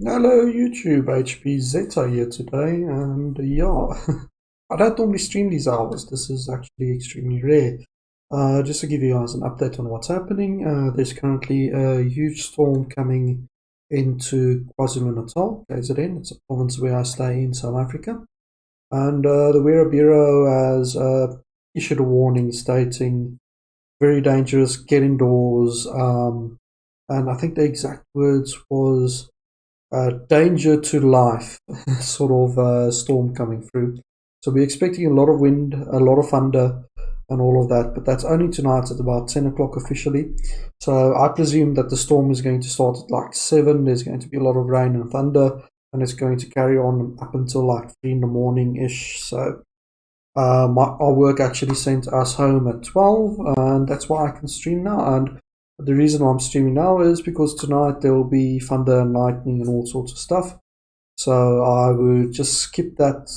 Hello YouTube, HP Zeta here today, and yeah, I don't normally stream these hours. This is actually extremely rare. Just to give you guys an update on what's happening, there's currently a huge storm coming into KwaZulu-Natal, KZN. It's a province where I stay in South Africa, and the Weather Bureau has issued a warning stating very dangerous, get indoors, and I think the exact words was danger to life sort of storm coming through. So we're expecting a lot of wind, a lot of thunder, and all of that. But that's only tonight at about 10 o'clock officially. So I presume that the storm is going to start at like 7. There's going to be a lot of rain and thunder, and it's going to carry on up until like 3 in the morning ish. So our work actually sent us home at 12, and that's why I can stream now. And the reason why I'm streaming now is because tonight there will be thunder and lightning and all sorts of stuff. So I would just skip that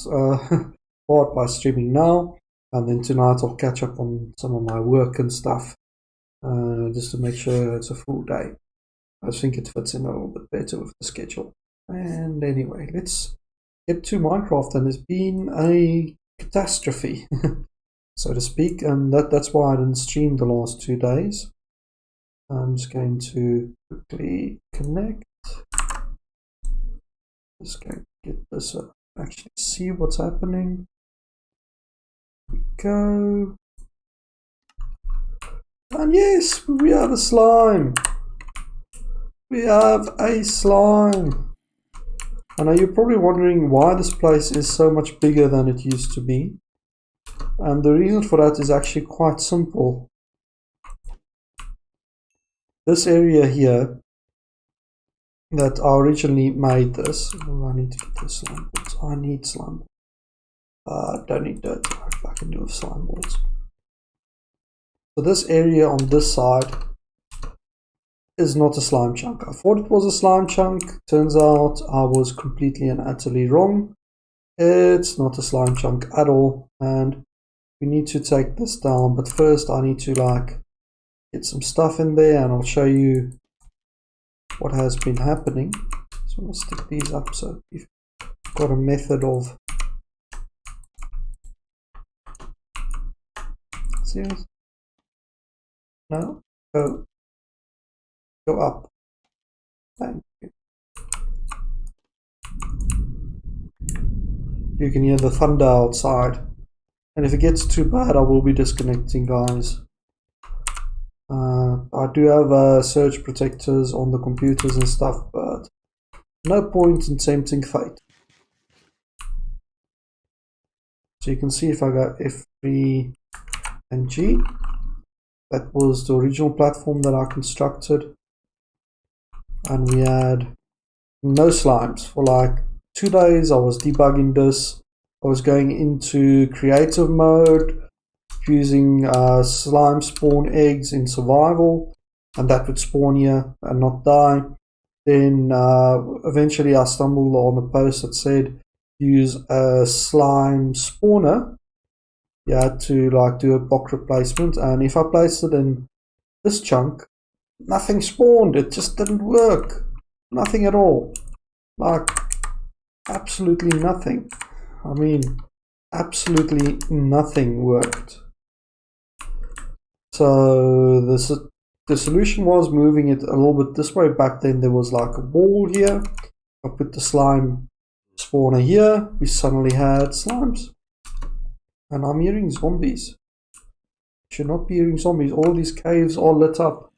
part by streaming now, and then tonight I'll catch up on some of my work and stuff, just to make sure it's a full day. I think it fits in a little bit better with the schedule. And anyway, let's get to Minecraft, and it's been a catastrophe, so to speak, and that's why I didn't stream the last 2 days. I'm just going to quickly connect. Just going to get this up, actually see what's happening. Here we go. And yes, we have a slime. We have a slime. I know you're probably wondering why this place is so much bigger than it used to be. And the reason for that is actually quite simple. This area here that I originally made this. Oh, I need to get those slime balls. I need slime balls. Don't need dirt. I can do with slime balls. So this area on this side is not a slime chunk. I thought it was a slime chunk. Turns out I was completely and utterly wrong. It's not a slime chunk at all, and we need to take this down. But first I need to like get some stuff in there, and I'll show you what has been happening. So I'm going to stick these up so we've got a method of. Serious? No? Go up. Thank you. You can hear the thunder outside, and if it gets too bad I will be disconnecting, guys. I do have surge protectors on the computers and stuff, but no point in tempting fate. So you can see if I go F3 and G, that was the original platform that I constructed, and we had no slimes for like 2 days. I was debugging this. I was going into creative mode, using slime spawn eggs in survival, and that would spawn here and not die. Then eventually I stumbled on a post that said use a slime spawner. You had to like do a block replacement, and if I placed it in this chunk, nothing spawned. It just didn't work. Nothing at all. Like absolutely nothing. I mean, absolutely nothing worked. So the solution was moving it a little bit this way. Back then there was like a wall here. I put the slime spawner here. We suddenly had slimes. And I'm hearing zombies. Should not be hearing zombies. All these caves are lit up.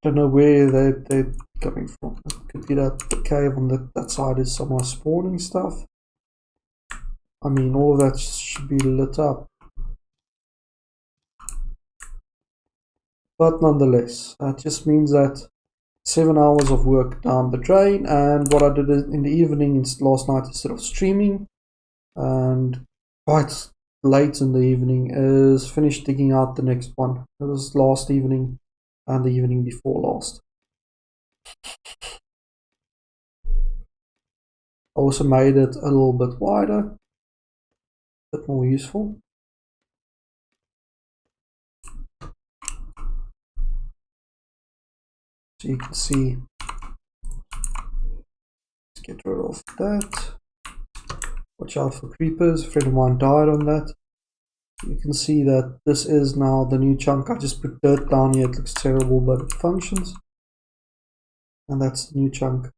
Don't know where they're coming from. It could be that the cave on that side is somewhere spawning stuff. I mean, all of that should be lit up. But nonetheless, that just means that 7 hours of work down the drain. And what I did in the evening last night, instead of streaming, and quite late in the evening, is finish digging out the next one. It was last evening and the evening before last. I also made it a little bit wider, a bit more useful. So you can see get rid of that. Watch out for creepers. A friend of mine died on that. You can see that this is now the new chunk. I just put dirt down here. It looks terrible, but it functions. And that's the new chunk.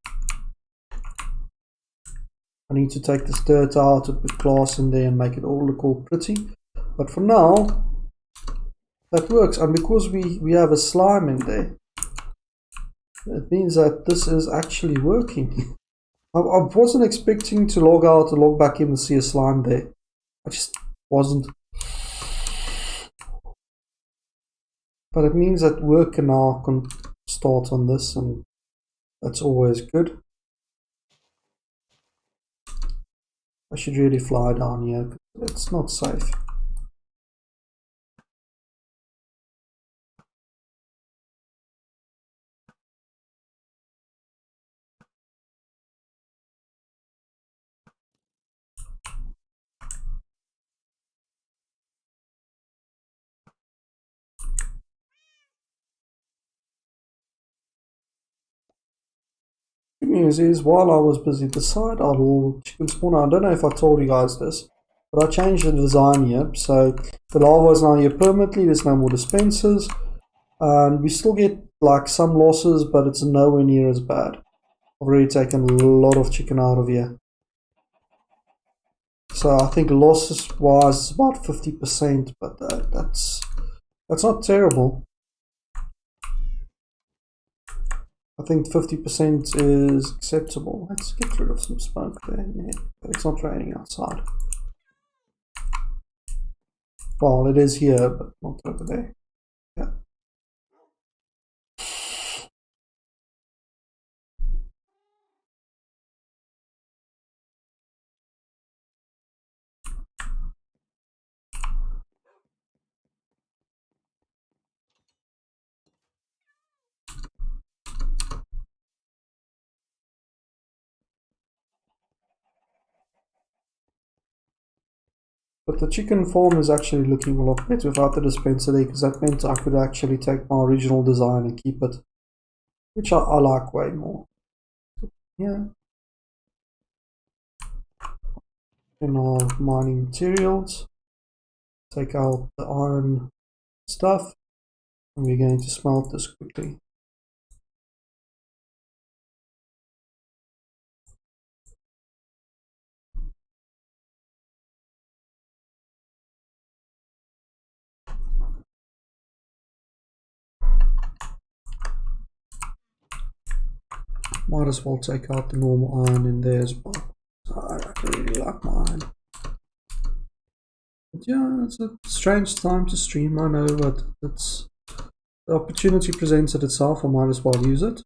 I need to take this dirt out and put glass in there and make it all look all pretty. But for now, that works. And because we have a slime in there, it means that this is actually working. I wasn't expecting to log out and log back in and see a slime there. I just wasn't. But it means that work can now start on this, and that's always good. I should really fly down here, but it's not safe. Good news is, while I was busy beside our little chicken spawner, I don't know if I told you guys this, but I changed the design here. So the lava is now here permanently. There's no more dispensers. And we still get like some losses, but it's nowhere near as bad. I've already taken a lot of chicken out of here. So I think losses wise about 50%, but that's not terrible. I think 50% is acceptable. Let's get rid of some smoke there. Yeah, it's not raining outside. Well, it is here, but not over there. Yeah. But the chicken farm is actually looking a lot better without the dispenser there, because that meant I could actually take my original design and keep it, which I like way more. Yeah. In our mining materials, take out the iron stuff, and we're going to smelt this quickly. Might as well take out the normal iron in there as well. I really like my iron. But yeah, it's a strange time to stream, I know, but it's the opportunity presented itself. I might as well use it.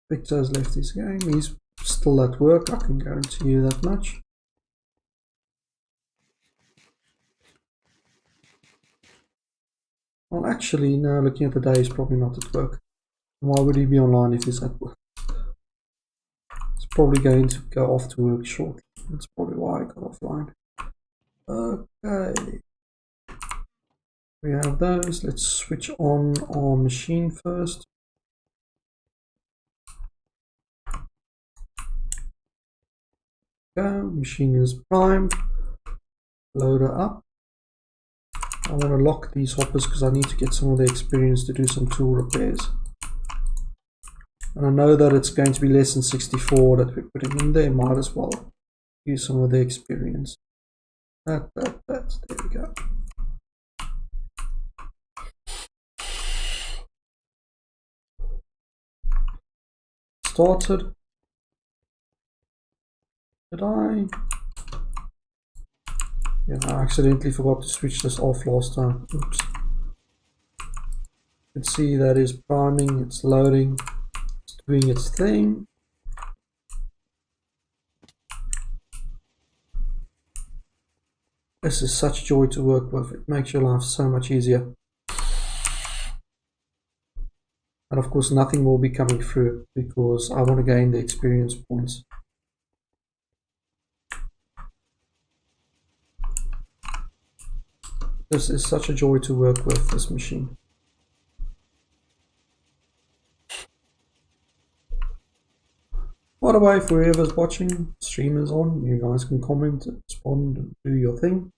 Victor has left his game. He's still at work, I can guarantee you that much. Well, actually, no, looking at the day, he's probably not at work. Why would he be online if he's at work? He's probably going to go off to work shortly. That's probably why I got offline. Okay. We have those. Let's switch on our machine first. Go. Machine is primed. Load her up. I want to lock these hoppers because I need to get some of the experience to do some tool repairs. And I know that it's going to be less than 64 that we're putting in there. Might as well use some of the experience. There we go. Started. Did I? Yeah, I accidentally forgot to switch this off last time. Oops. You can see that is priming, it's loading, it's doing its thing. This is such joy to work with. It makes your life so much easier. And of course, nothing will be coming through because I want to gain the experience points. This is such a joy to work with, this machine. by the way, for whoever's watching, stream is on. You guys can comment, respond, do your thing.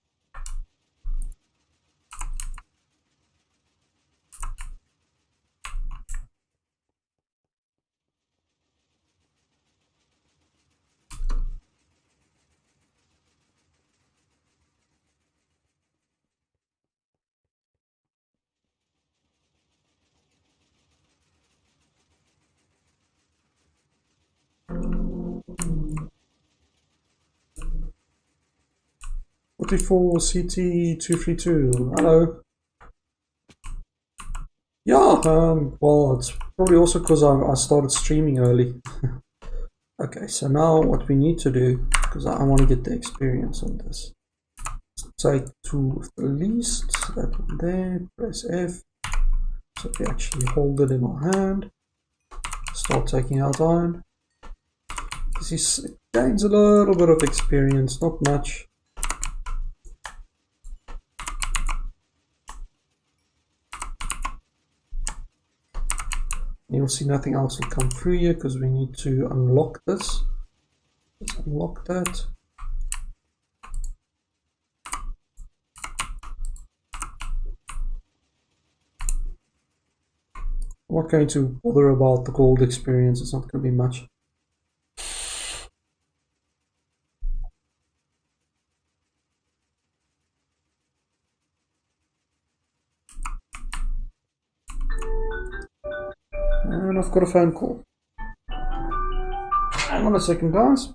Pt.4 CT232. Hello. Yeah, well, it's probably also because I started streaming early. Okay, so now what we need to do, because I want to get the experience on this, take two of the least, that one there, press F, so we actually hold it in our hand, start taking out iron. This gains a little bit of experience, not much. You'll see nothing else will come through here because we need to unlock this. Let's unlock that. I'm not going to bother about the gold experience, it's not going to be much. And I've got a phone call. Hang on a second, guys.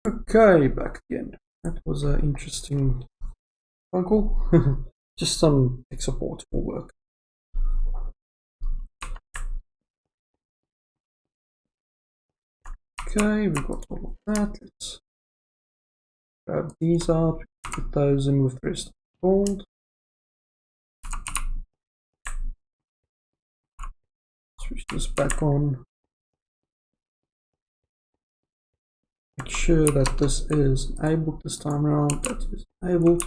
Okay, back again. That was an interesting phone call. Just some tech support for work. Okay, we got all of that. Let's grab these out, put those in with the rest of the gold. Switch this back on. Make sure that this is enabled this time around. That is enabled.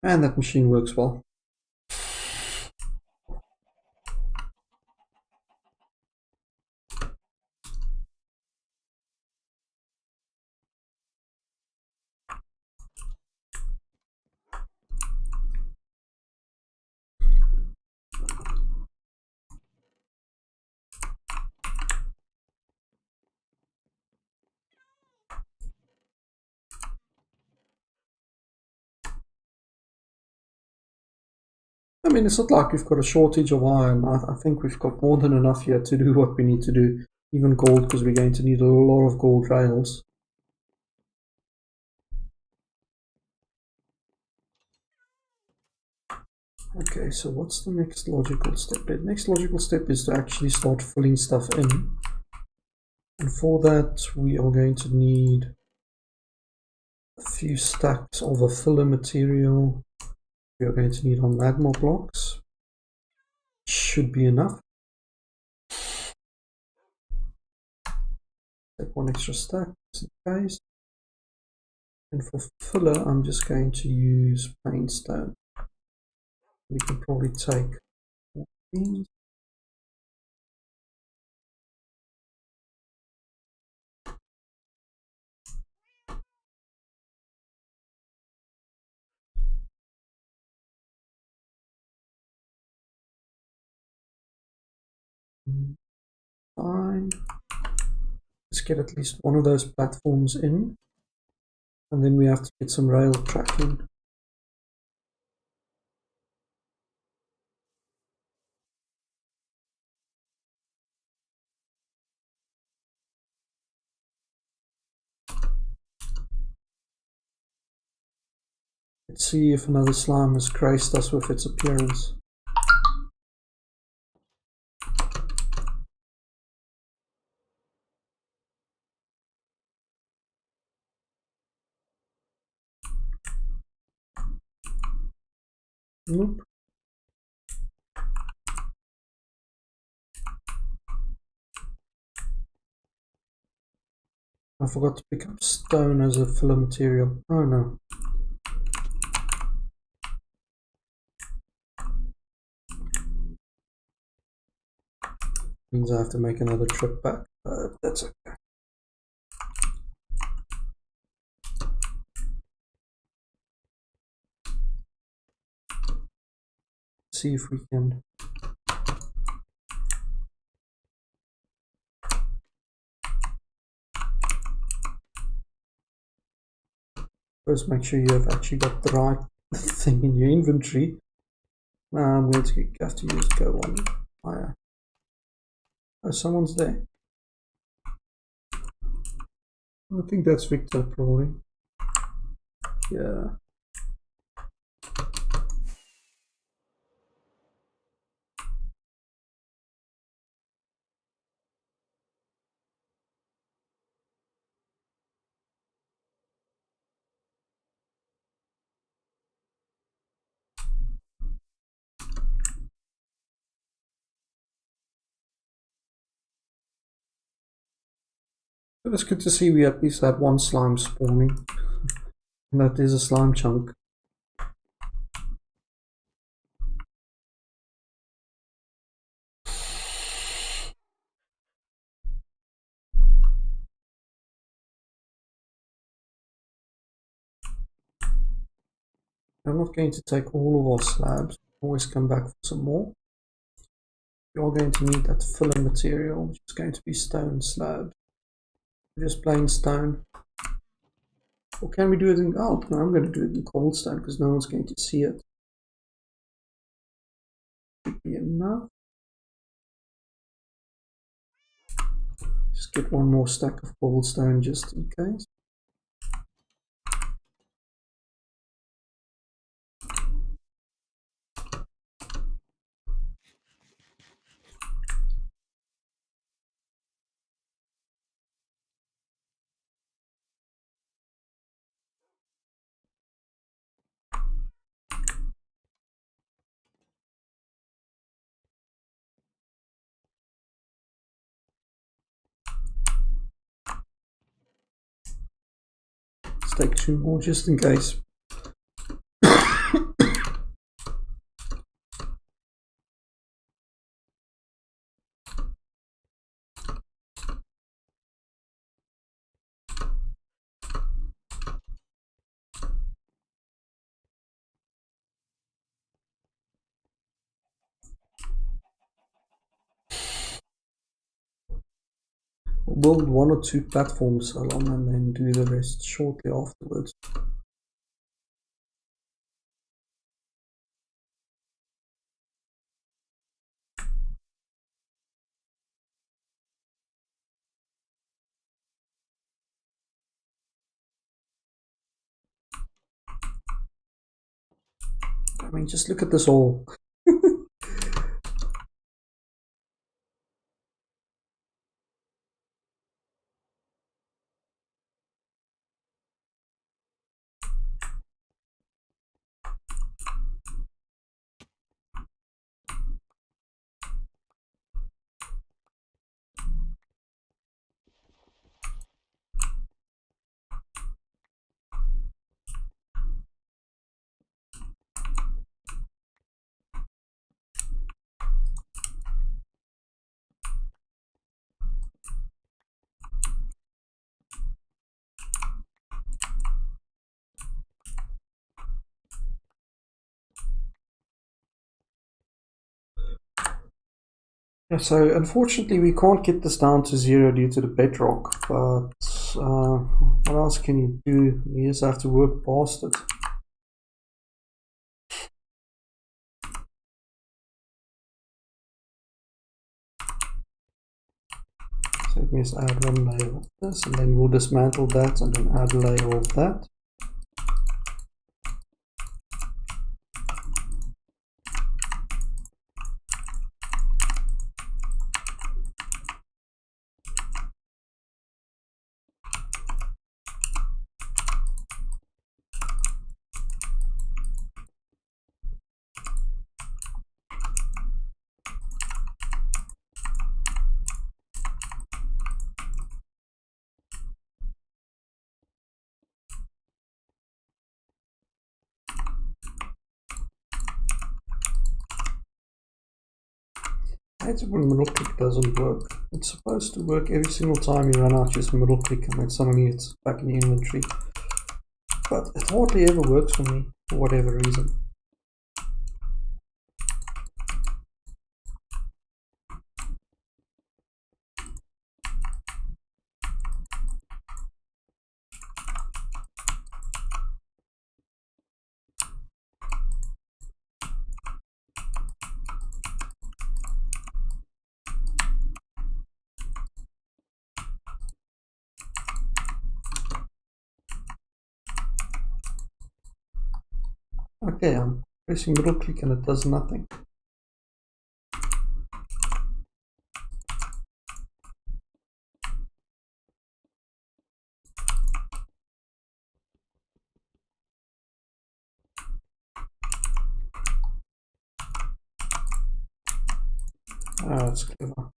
And that machine works well. I mean, it's not like we've got a shortage of iron. I think we've got more than enough here to do what we need to do. Even gold, because we're going to need a lot of gold rails. Okay, so what's the next logical step? The next logical step is to actually start filling stuff in. And for that, we are going to need a few stacks of a filler material. We are going to need our magma blocks. Should be enough. Take one extra stack just in case. And for filler, I'm just going to use plain stone. We can probably take these. Fine. Let's get at least one of those platforms in. And then we have to get some rail tracking. Let's see if another slime has graced us with its appearance. Nope. I forgot to pick up stone as a filler material. Oh no. Means I have to make another trip back, but that's okay. See if we can first make sure you have actually got the right thing in your inventory. Now I'm going to have to use go on fire. Oh, someone's there. I think that's Victor, probably. Yeah. But it's good to see we at least had one slime spawning. And that is a slime chunk. I'm not going to take all of our slabs. Always come back for some more. You're going to need that filler material, which is going to be stone slabs. Just plain stone. Or can we do it in, oh, no, I'm going to do it in cobblestone because no one's going to see it. Should be enough. Just get one more stack of cobblestone just in case. Let's take two more just in case. We'll build one or two platforms along and then do the rest shortly afterwards. I mean, just look at this all. Yeah, so unfortunately we can't get this down to 0 due to the bedrock, but what else can you do? You just have to work past it. So let me just add one layer of this, and then we'll dismantle that and then add a layer of that. I hate it when middle click doesn't work. It's supposed to work every single time you run out, just middle click and then suddenly it's back in your inventory. But it hardly ever works for me, for whatever reason. Okay, I'm pressing middle click and it does nothing. Ah, that's clever.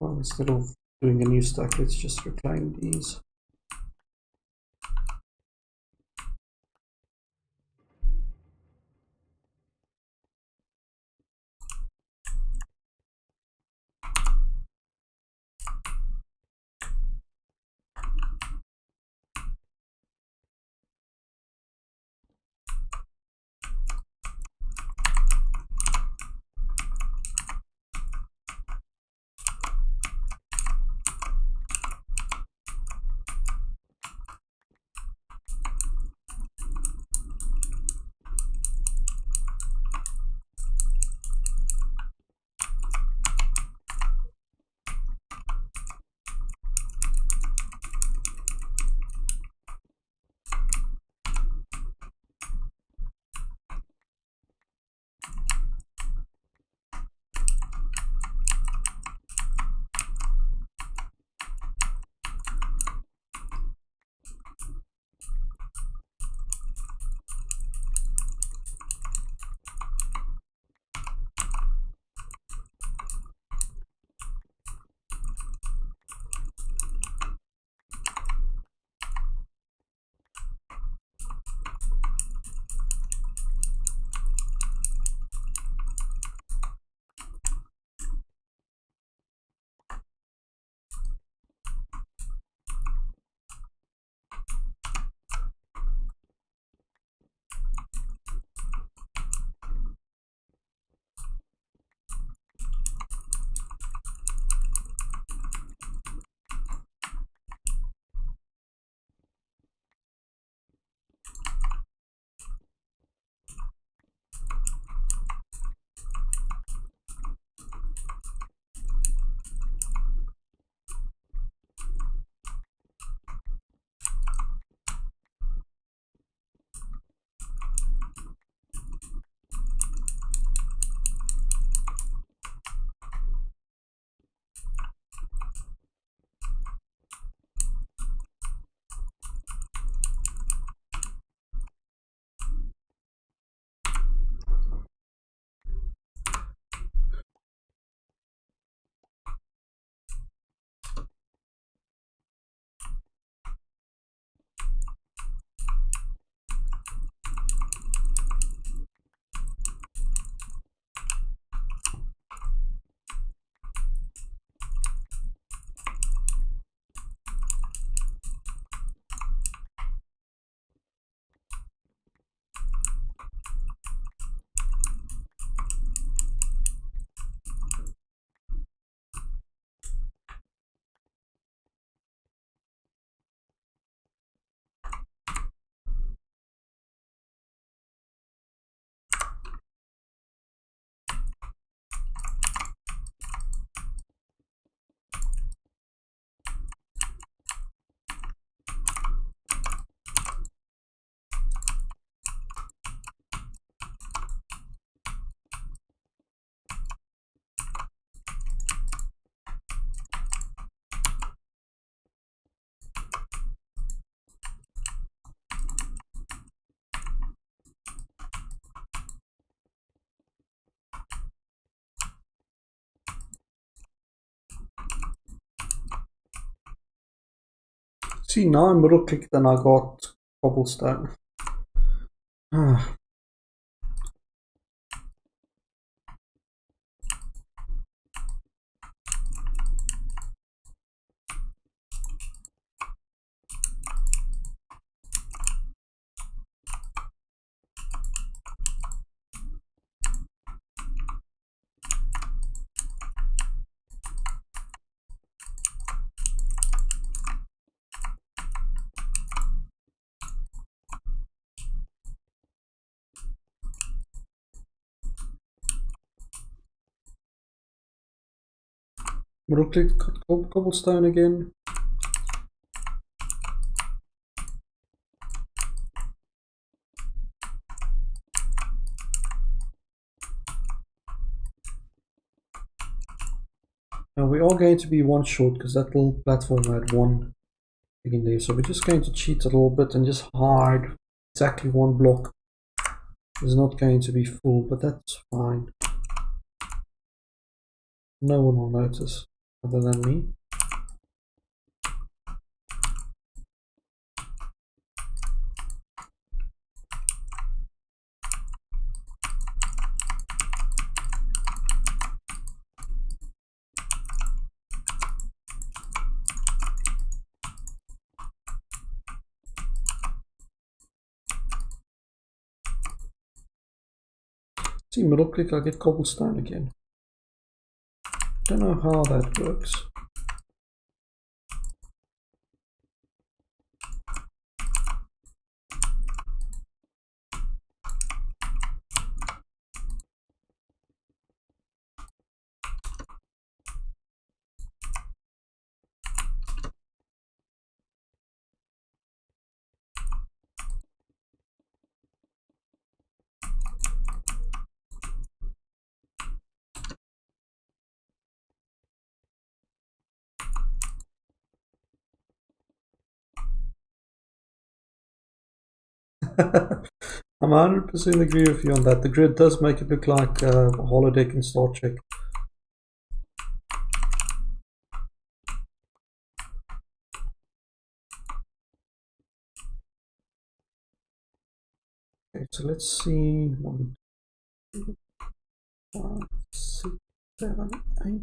Well, instead of doing a new stack, let's just reclaim these. See, now I middle clicked and I got cobblestone. Middle click, got cobblestone again. Now we are going to be one short because that little platform had one thing in there. So we're just going to cheat a little bit and just hide exactly one block. It's not going to be full, but that's fine. No one will notice other than me. See, middle click, I get cobblestone again. Don't know how that works. I'm 100% agree with you on that. The grid does make it look like a holodeck in Star Trek. Okay, so let's see. 1, 2, 5, 6, 7, 8.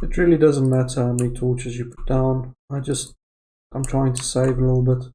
It really doesn't matter how many torches you put down. I'm trying to save a little bit.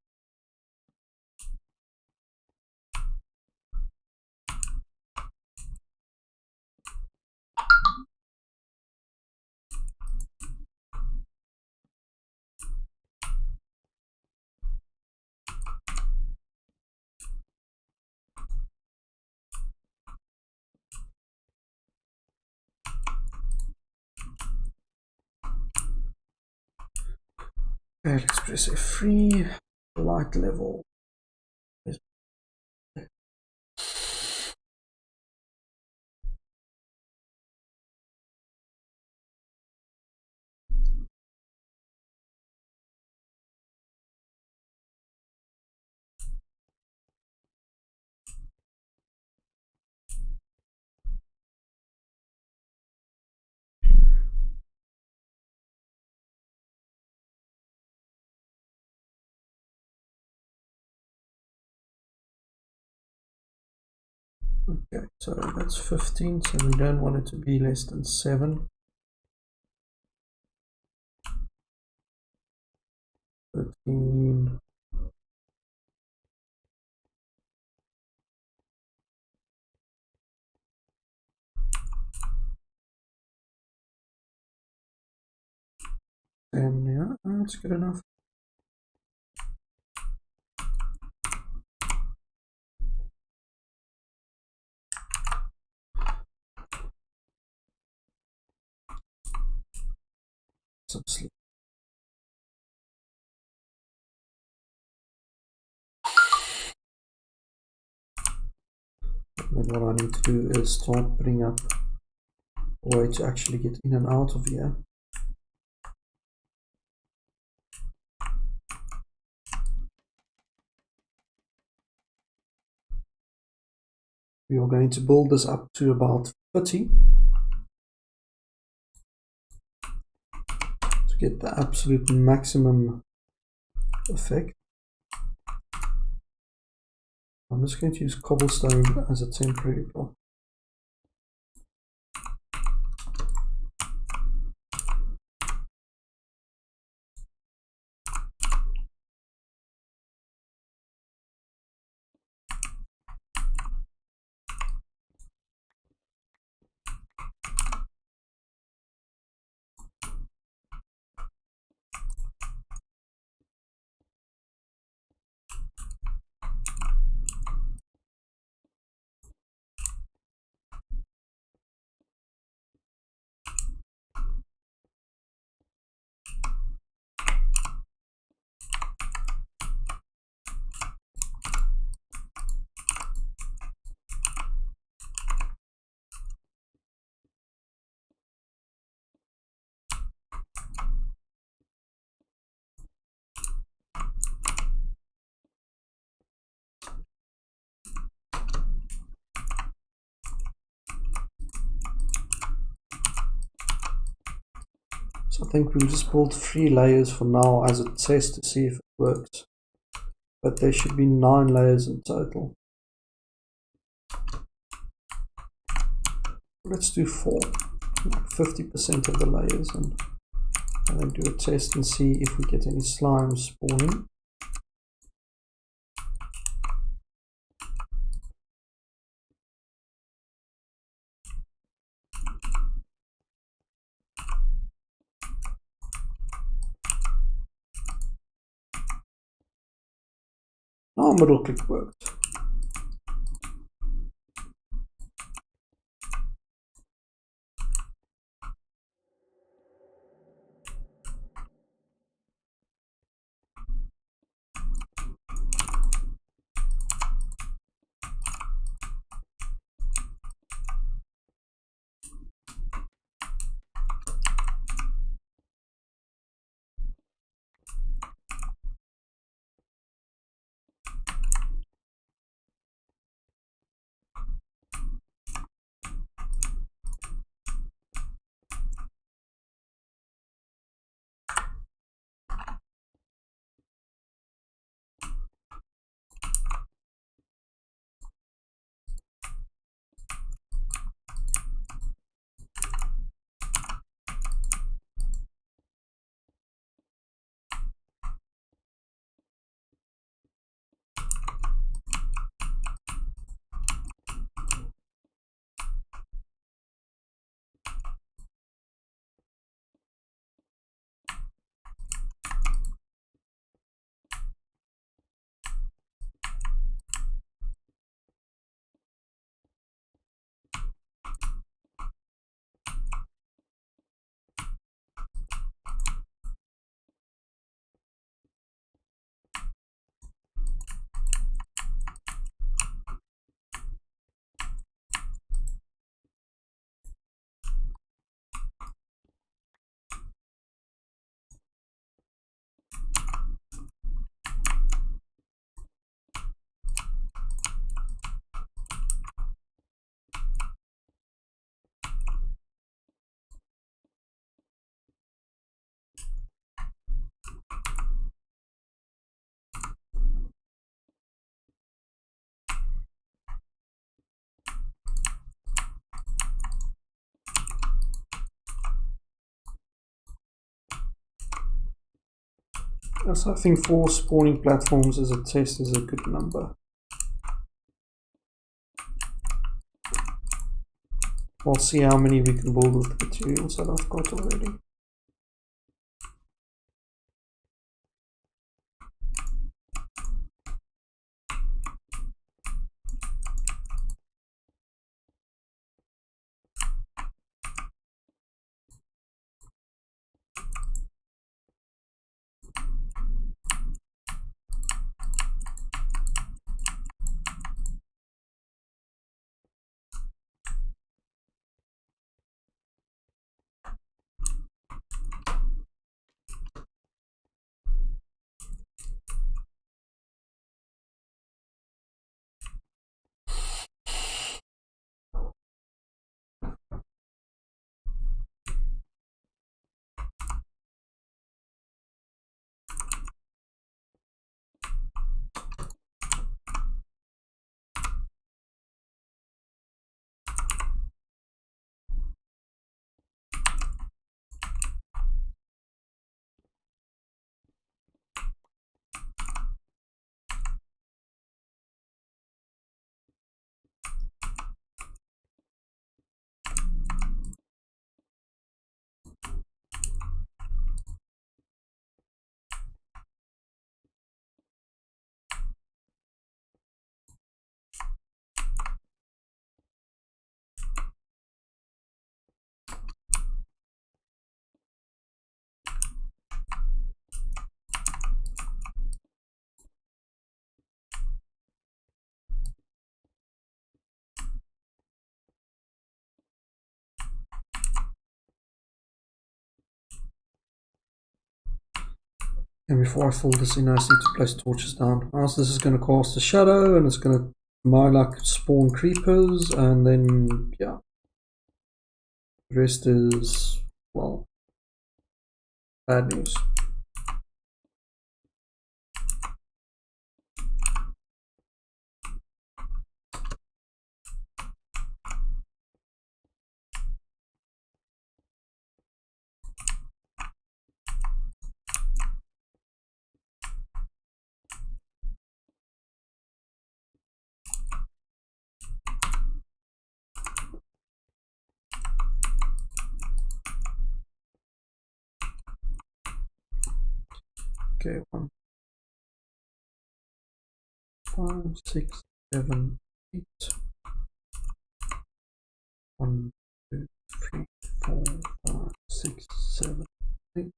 Okay, let's press F3. Light level. Okay, so that's 15, so we don't want it to be less than 7. 13. And yeah, that's good enough. Some sleep. And what I need to do is start putting up a way to actually get in and out of here. We are going to build this up to about 30 to get the absolute maximum effect. I'm just going to use cobblestone as a temporary block. So I think we'll just build 3 layers for now as a test to see if it works. But there should be 9 layers in total. Let's do 4, like 50% of the layers, and then do a test and see if we get any slime spawning. Now middle click worked. So I think 4 spawning platforms as a test is a good number. We'll see how many we can build with the materials that I've got already. And before I fill this in, I just need to place torches down. Else this is going to cast a shadow, and it's going to more like spawn creepers, and then yeah. The rest is, well, bad news. Okay, 1, 5, 6, 7, 8. 1, 2, 3, 4, 5, 6, 7, 8.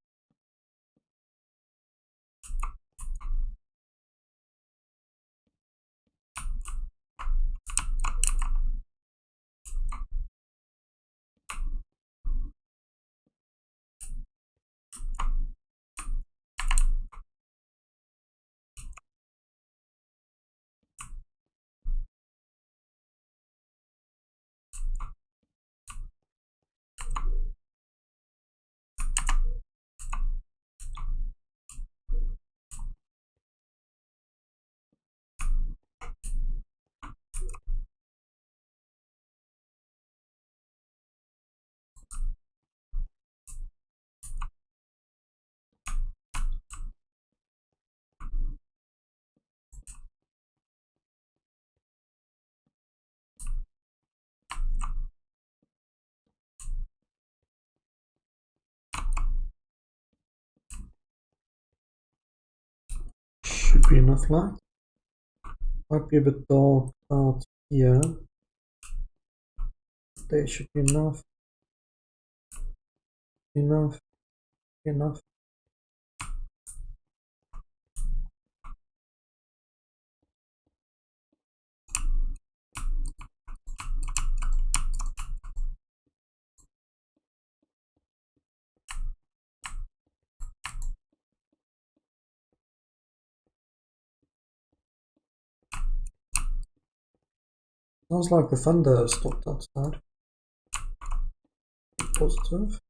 Should be enough light. Might be a bit dark out here. There should be enough. Enough. Sounds like the thunder stopped outside. Positive.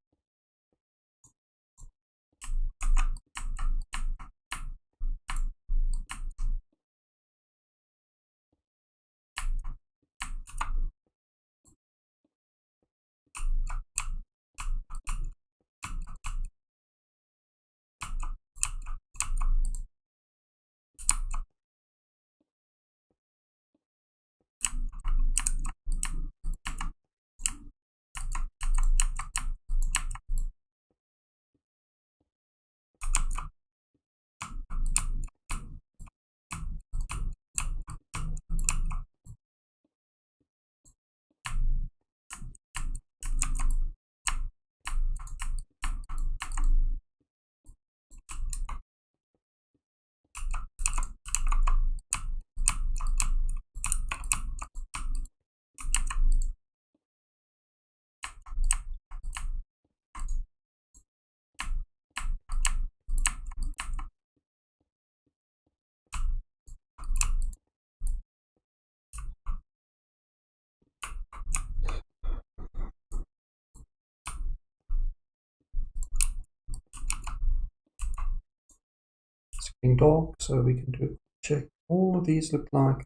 It's getting dark, so we can do a check. All of these look like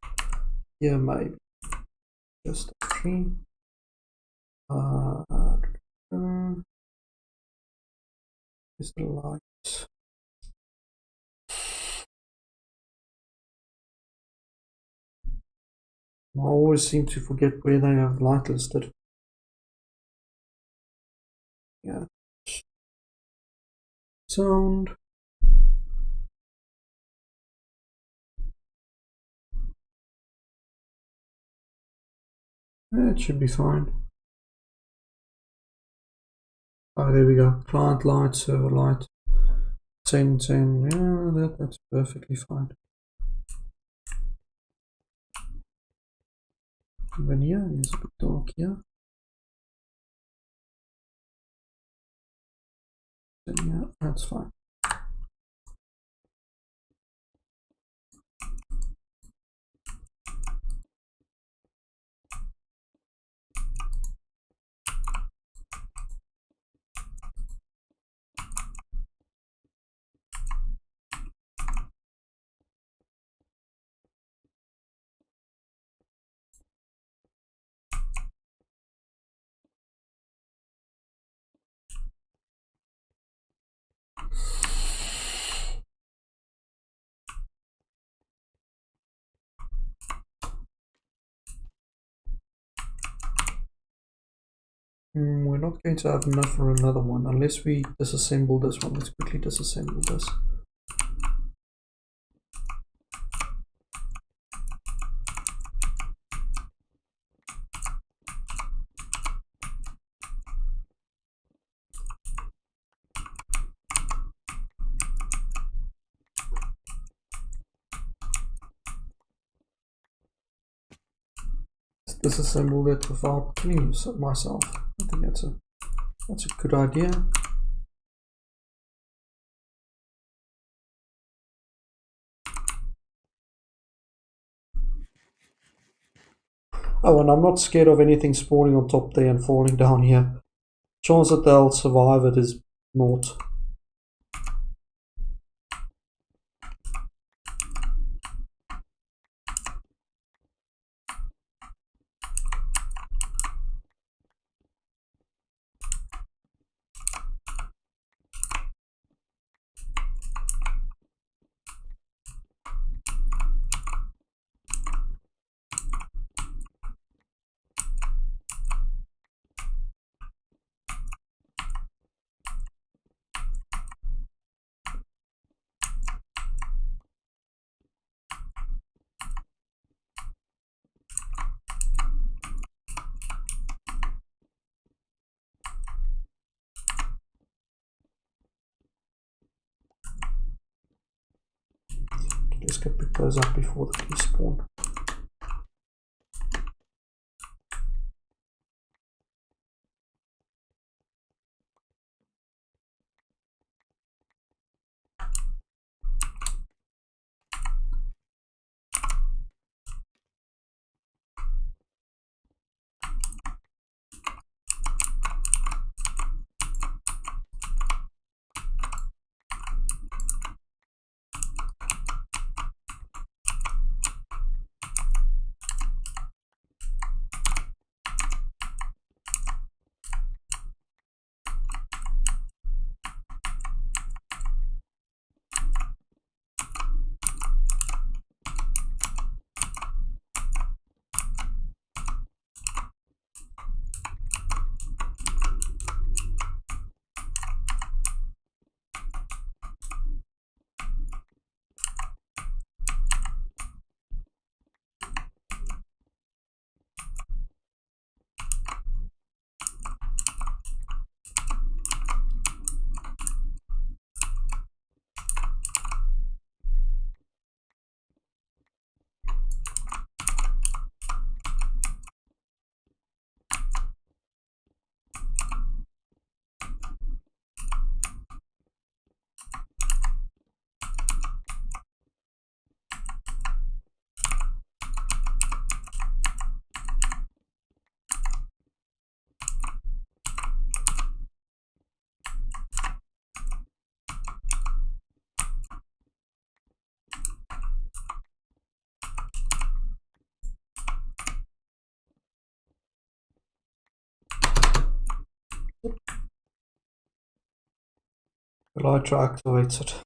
here, maybe just a tree. Is the light? I always seem to forget where they have light listed. Yeah. Sound. Yeah, it should be fine. Oh, there we go. Client light, server light. 10, 10. Yeah, that's perfectly fine. Even here is a bit dark here. Then yeah, that's fine. We're not going to have enough for another one unless we disassemble this one. Let's quickly disassemble this. Disassemble it without killing myself. I think that's a good idea. Oh, and I'm not scared of anything spawning on top there and falling down here. Chance that they'll survive it is naught. Let's go pick those up before they respawn. The lighter activates it.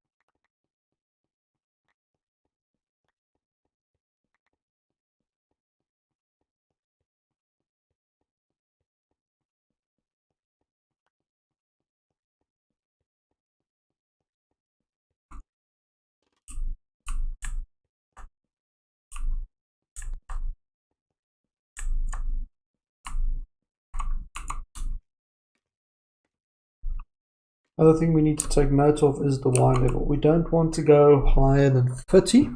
Other thing we need to take note of is the Y level. We don't want to go higher than 30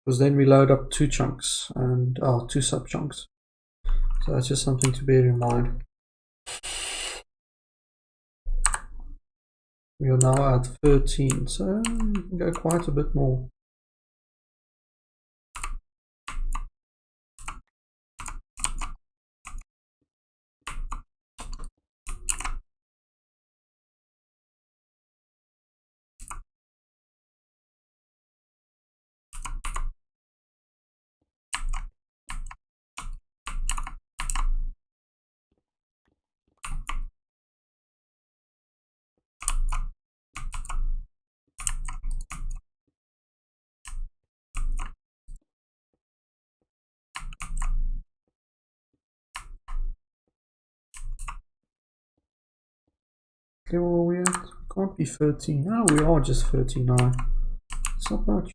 because then we load up two chunks and two sub chunks. So that's just something to bear in mind. We are now at 13, so we can go quite a bit more. level are we at? Can't be 13. No, we are just 39. It's not much.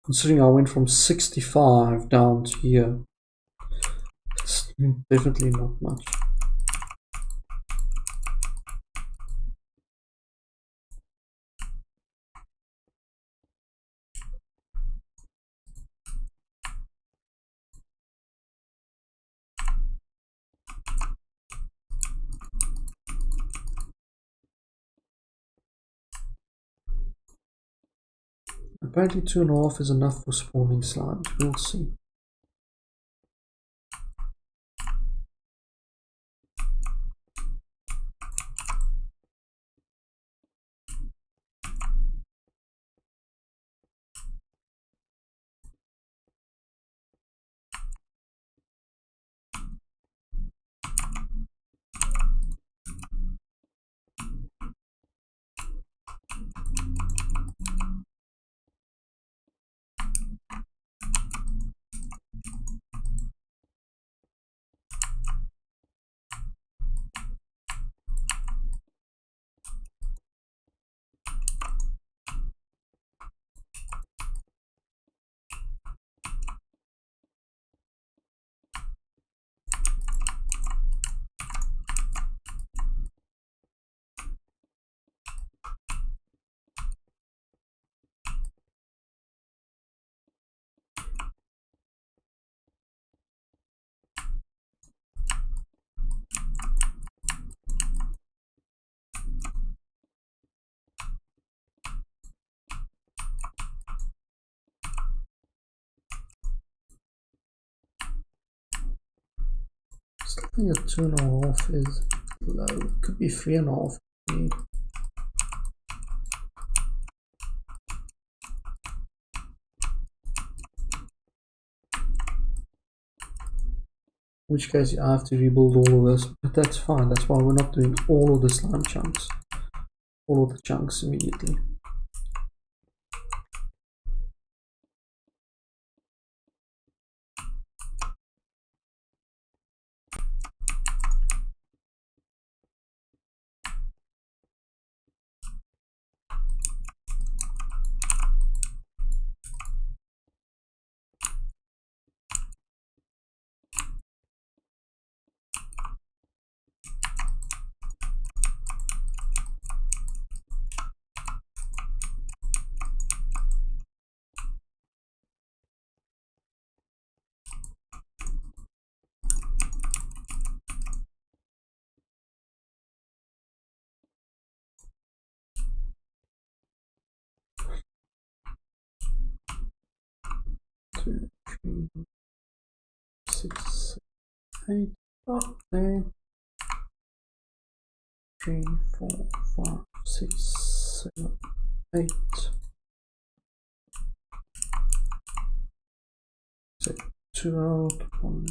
Considering I went from 65 down to here, it's definitely not much. Apparently 2.5 is enough for spawning slimes. We'll see. I think a 2.5 is low. It could be 3.5. In which case I have to rebuild all of this, but that's fine. That's why we're not doing all of the slime chunks, all of the chunks immediately. Two, three, 6, 8, up there. 3, 4, 5, 6, 7, 8. Set 2 out, 1.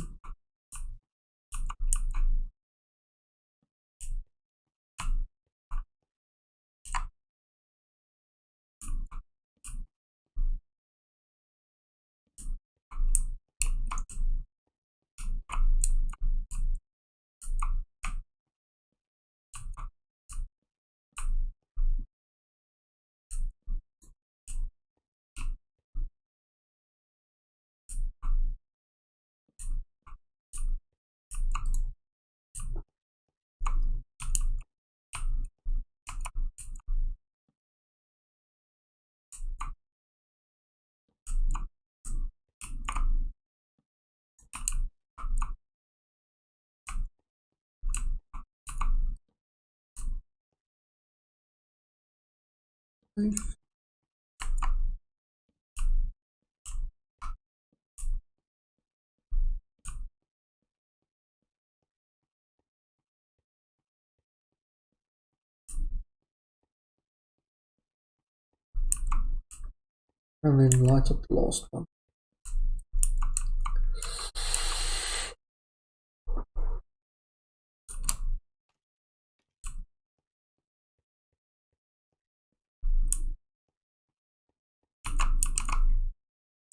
And then light up the last one.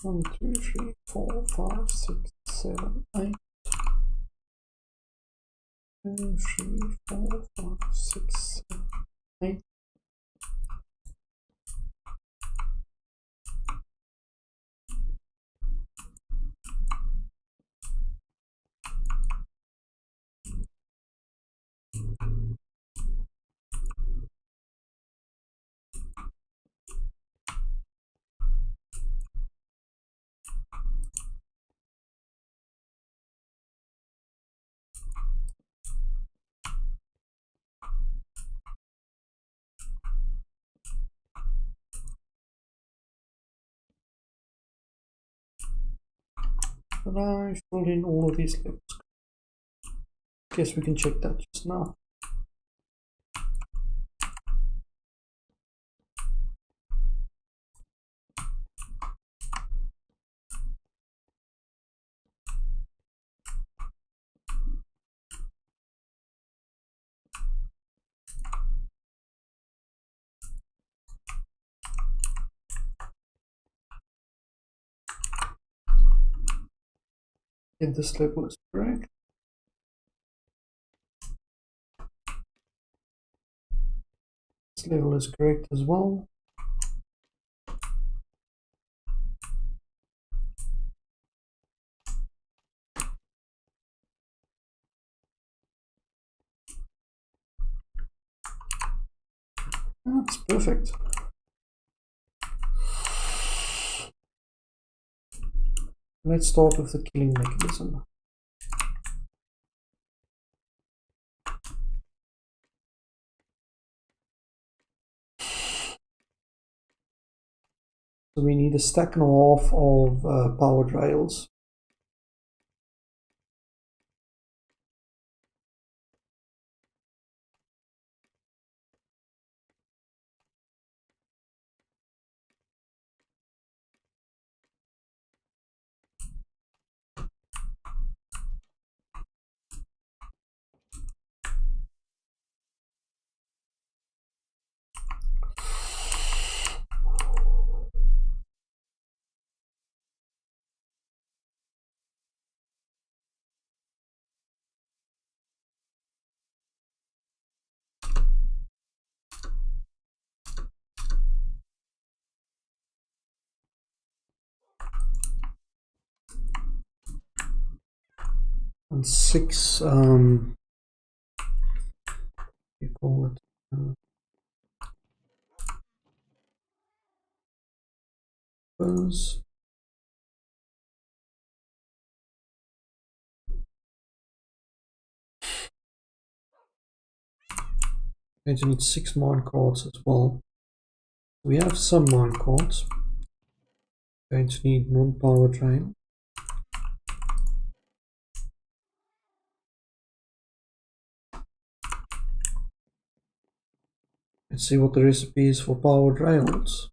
One, 2, 3, 4, 5, 6, 7, 8. 2, 3, 4, 5, 6, 7, 8. But I filled in all of these levels. Guess we can check that just now. If this level is correct. This level is correct as well. That's perfect. Let's start with the killing mechanism. So we need a stack and a half of powered rails. And 6, you call it, buzz. Going to need 6 mine cards as well. We have some mine cards. Going to need non-powered rail. Let's see what the recipe is for powered rails.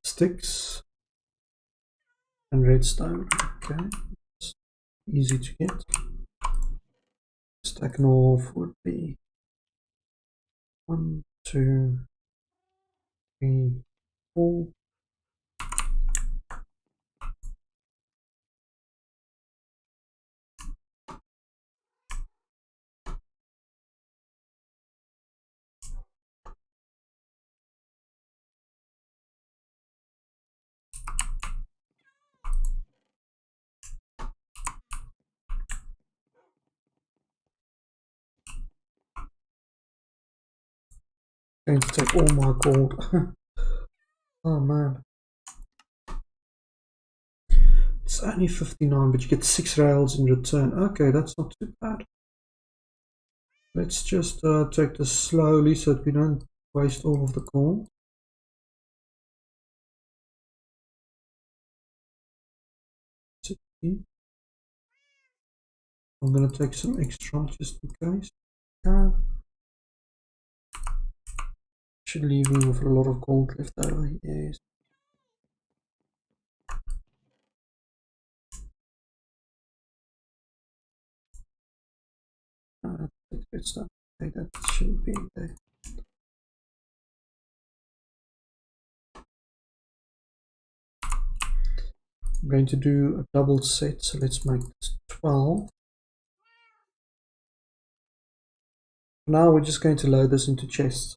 Sticks and redstone. Okay, it's easy to get. Stack and a half would be 1, 2, 3, 4. Going to take all my gold. Oh man. It's only 59, but you get 6 rails in return. Okay, that's not too bad. Let's just take this slowly so that we don't waste all of the gold. I'm going to take some extra just in case. Should leave me with a lot of gold left over. Yes. That's good stuff. Okay, that shouldn't be there. I'm going to do a double set, so let's make this 12. Now we're just going to load this into chests.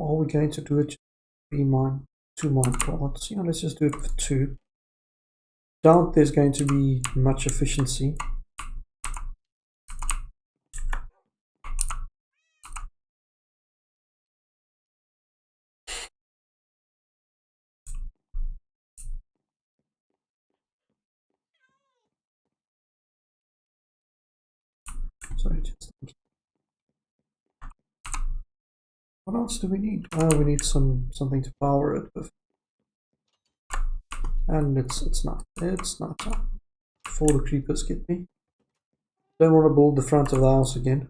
Are we going to do it? Be mine, 2 mine cards. Yeah, let's just do it for 2. Doubt there's going to be much efficiency. Sorry, just thinking. What else do we need? Oh, we need something to power it with. And it's not before the creepers get me. Don't want to build the front of the house again.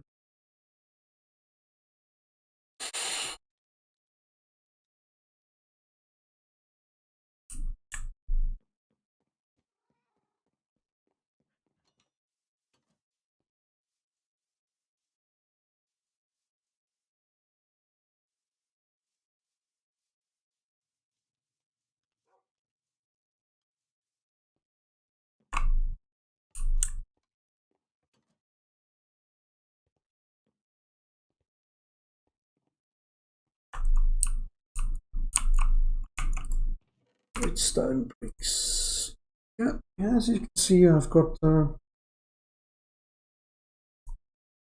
Redstone bricks. Yeah, as you can see, I've got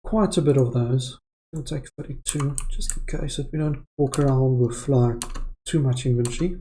quite a bit of those. I'll take 32 just in case that we don't walk around with like too much inventory.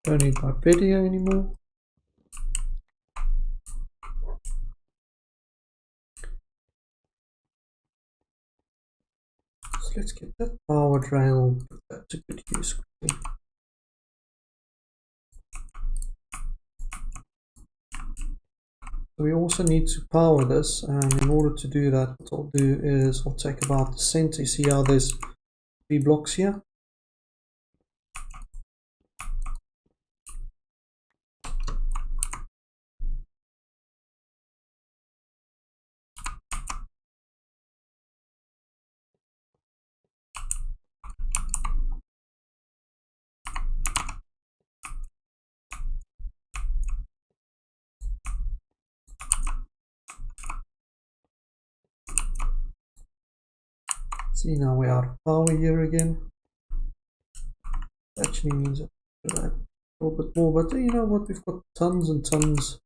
Don't need my video anymore. So let's get that powered rail. That's a good use. We also need to power this, and in order to do that, what I'll do is I'll take about the center. See how there's 3 blocks here? See, now we're out of power here again. Actually means a little bit more, but you know what, we've got tons and tons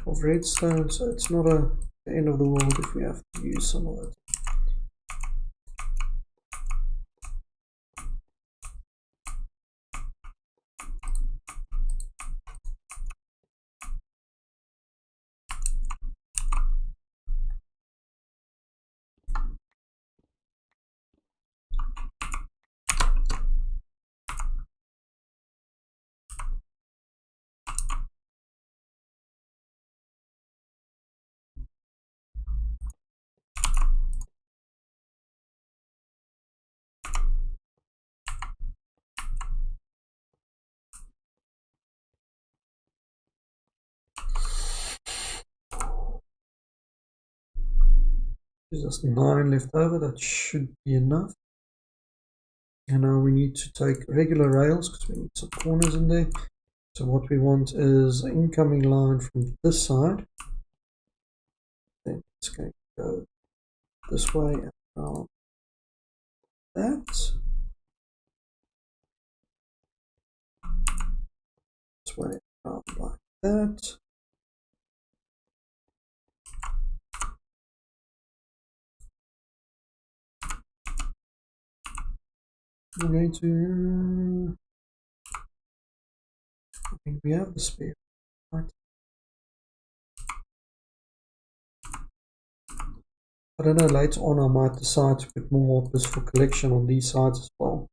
of redstone, so it's not the end of the world if we have to use some of it. There's just 9 left over. That should be enough. And now we need to take regular rails because we need some corners in there. So what we want is an incoming line from this side. Then it's going to go this way and around that. This way around like that. We're going to, I think we have the spare, right? I don't know, later on I might decide to put more hoppers for collection on these sides as well.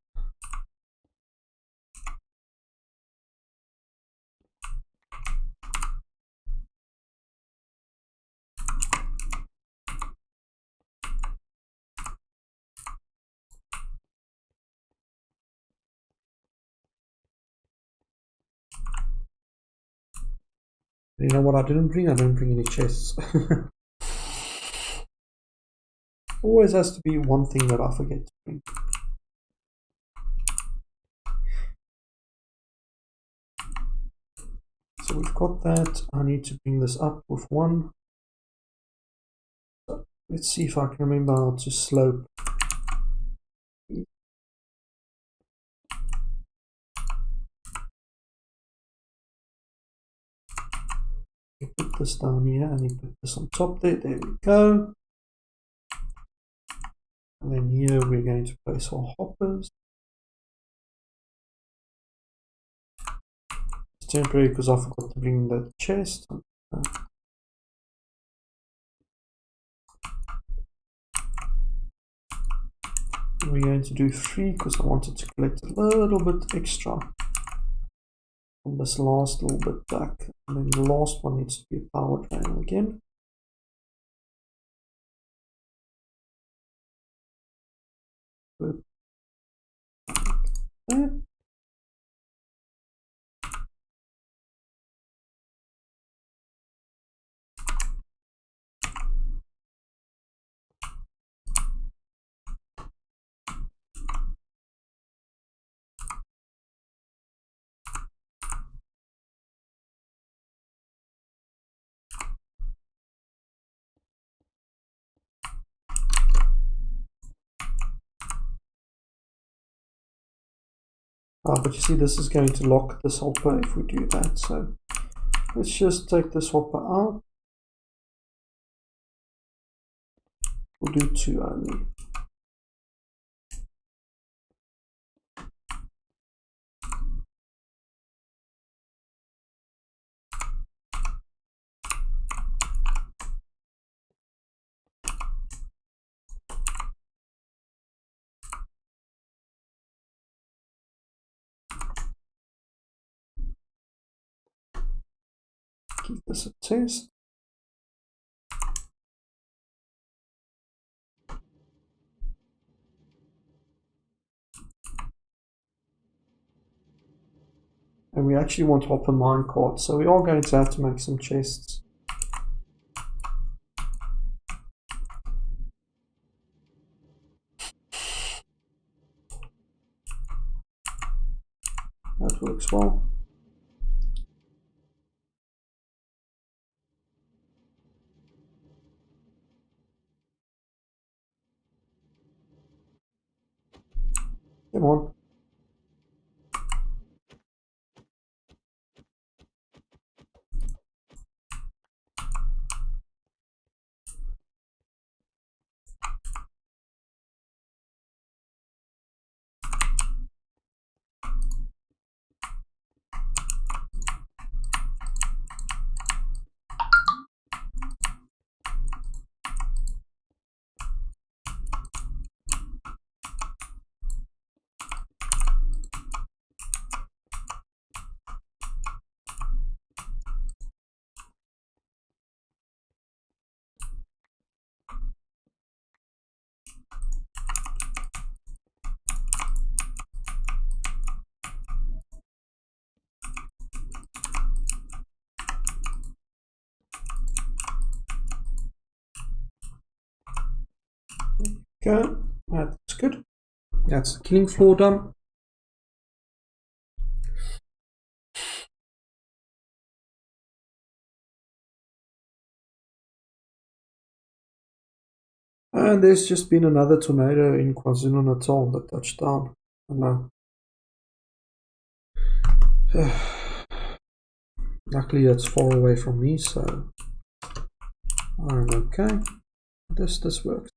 You know what I didn't bring? I didn't bring any chests. Always has to be one thing that I forget to bring. So we've got that. I need to bring this up with one. So let's see if I can remember how to slope. You put this down here and you put this on top there. There we go. And then here we're going to place our hoppers. It's temporary because I forgot to bring the chest. We're going to do 3 because I wanted to collect a little bit extra on this last little bit back. And then the last one needs to be a powered rail again. Good. That. But you see, this is going to lock this hopper if we do that. So let's just take this hopper out. We'll do 2 only. Keep this a test. And we actually want hopper minecart, so we are going to have to make some chests. That works well. Come on. Okay, that's good. That's the killing floor done. And there's just been another tornado in KwaZulu-Natal that touched down. Luckily it's far away from me, so I'm okay. This works.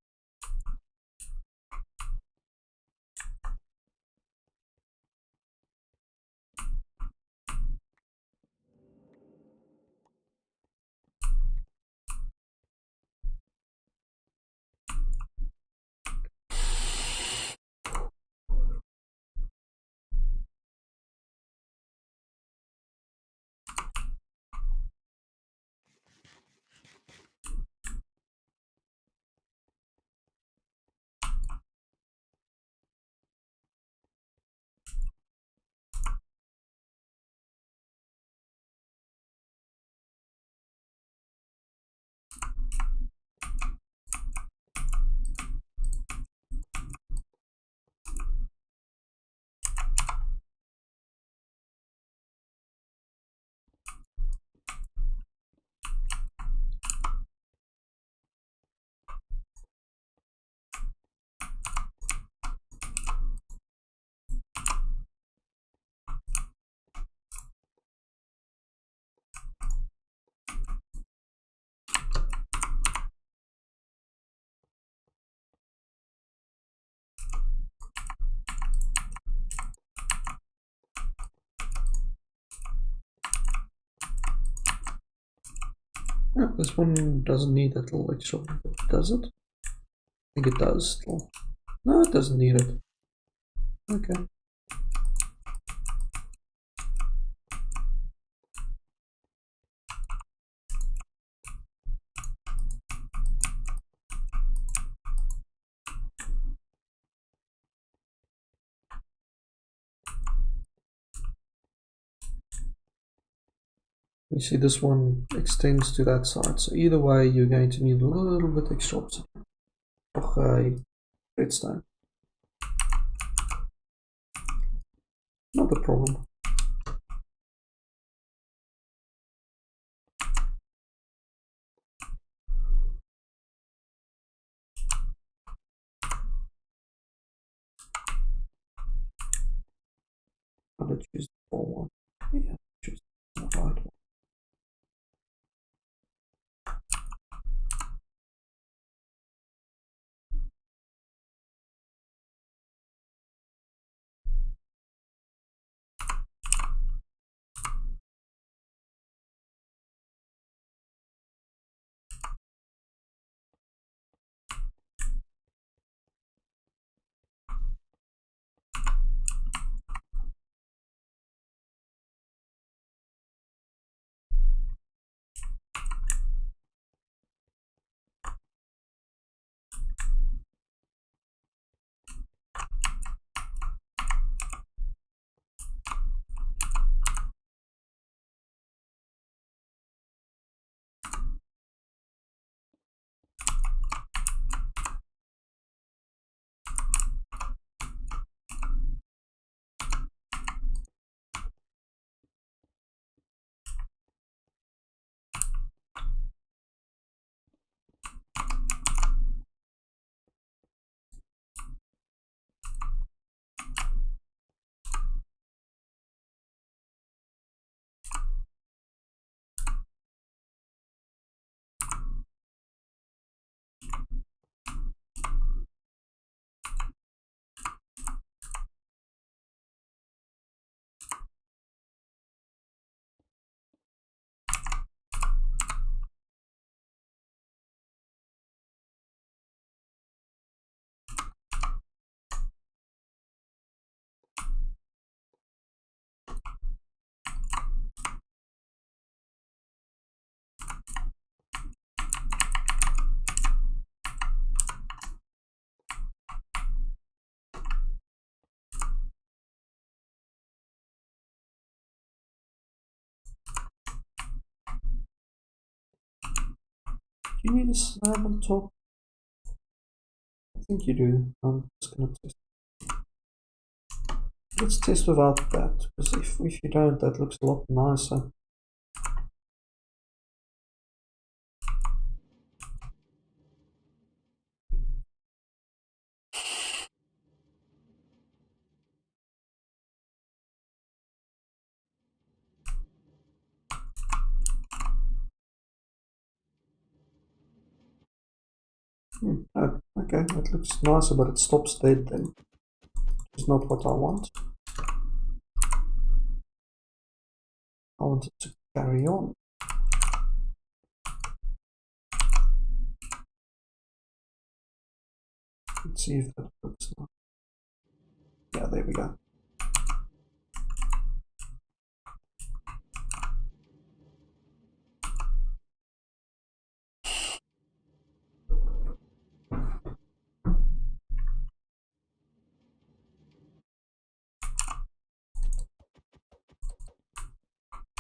Yeah, this one doesn't need that little extra, does it? I think it does still. No, it doesn't need it. Okay. You see this one extends to that side, so either way you're going to need a little bit extra obsidian. Redstone. Not a problem. I'm going to choose the full one. Yeah, choose the right one. Do you need a slab on top? think you do. I'm just gonna test. Let's test without that, because if you don't, that looks a lot nicer. Okay, that looks nicer, but it stops dead then. It's not what I want. I want it to carry on. Let's see if that works now. Yeah, there we go.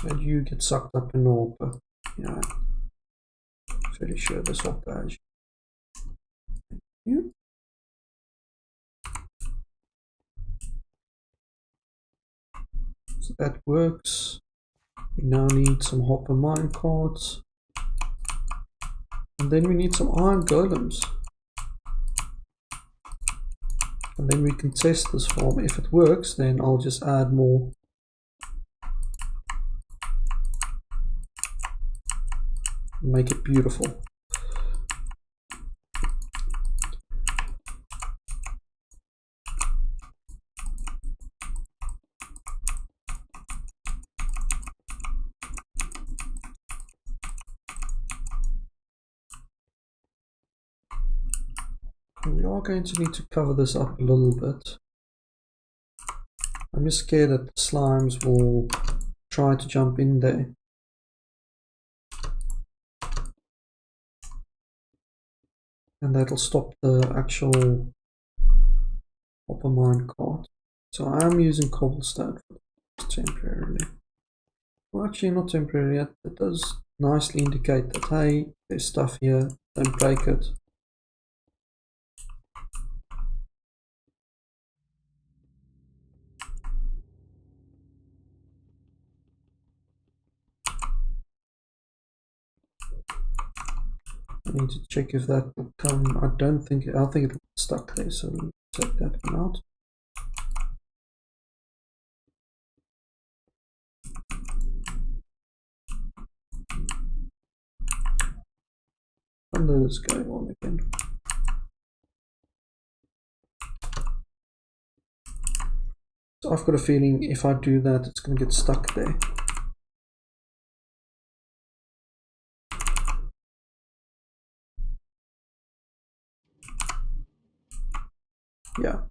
And you get sucked up in all, but yeah, fairly sure this will page. You. So that works. We now need some hopper mine cards. And then we need some iron golems. And then we can test this farm. If it works, then I'll just add more. Make it beautiful. We are going to need to cover this up a little bit. I'm just scared that the slimes will try to jump in there. And that'll stop the actual hopper mine card. So I am using cobblestone for this temporarily. Well, actually not temporarily yet. It does nicely indicate that, hey, there's stuff here, don't break it. I need to check if that will come. I think it'll get stuck there, so we'll take that one out. Thunder is going on again. So I've got a feeling if I do that, it's going to get stuck there. Yeah.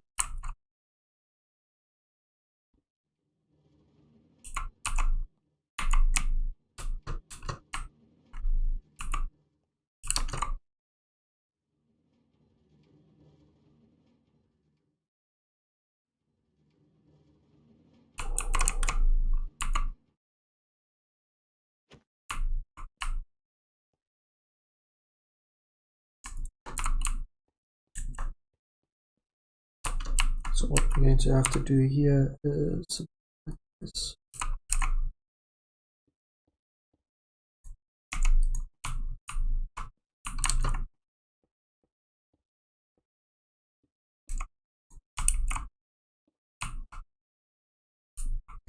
So what we're going to have to do here is this.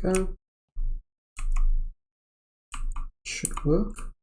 Okay. Should work.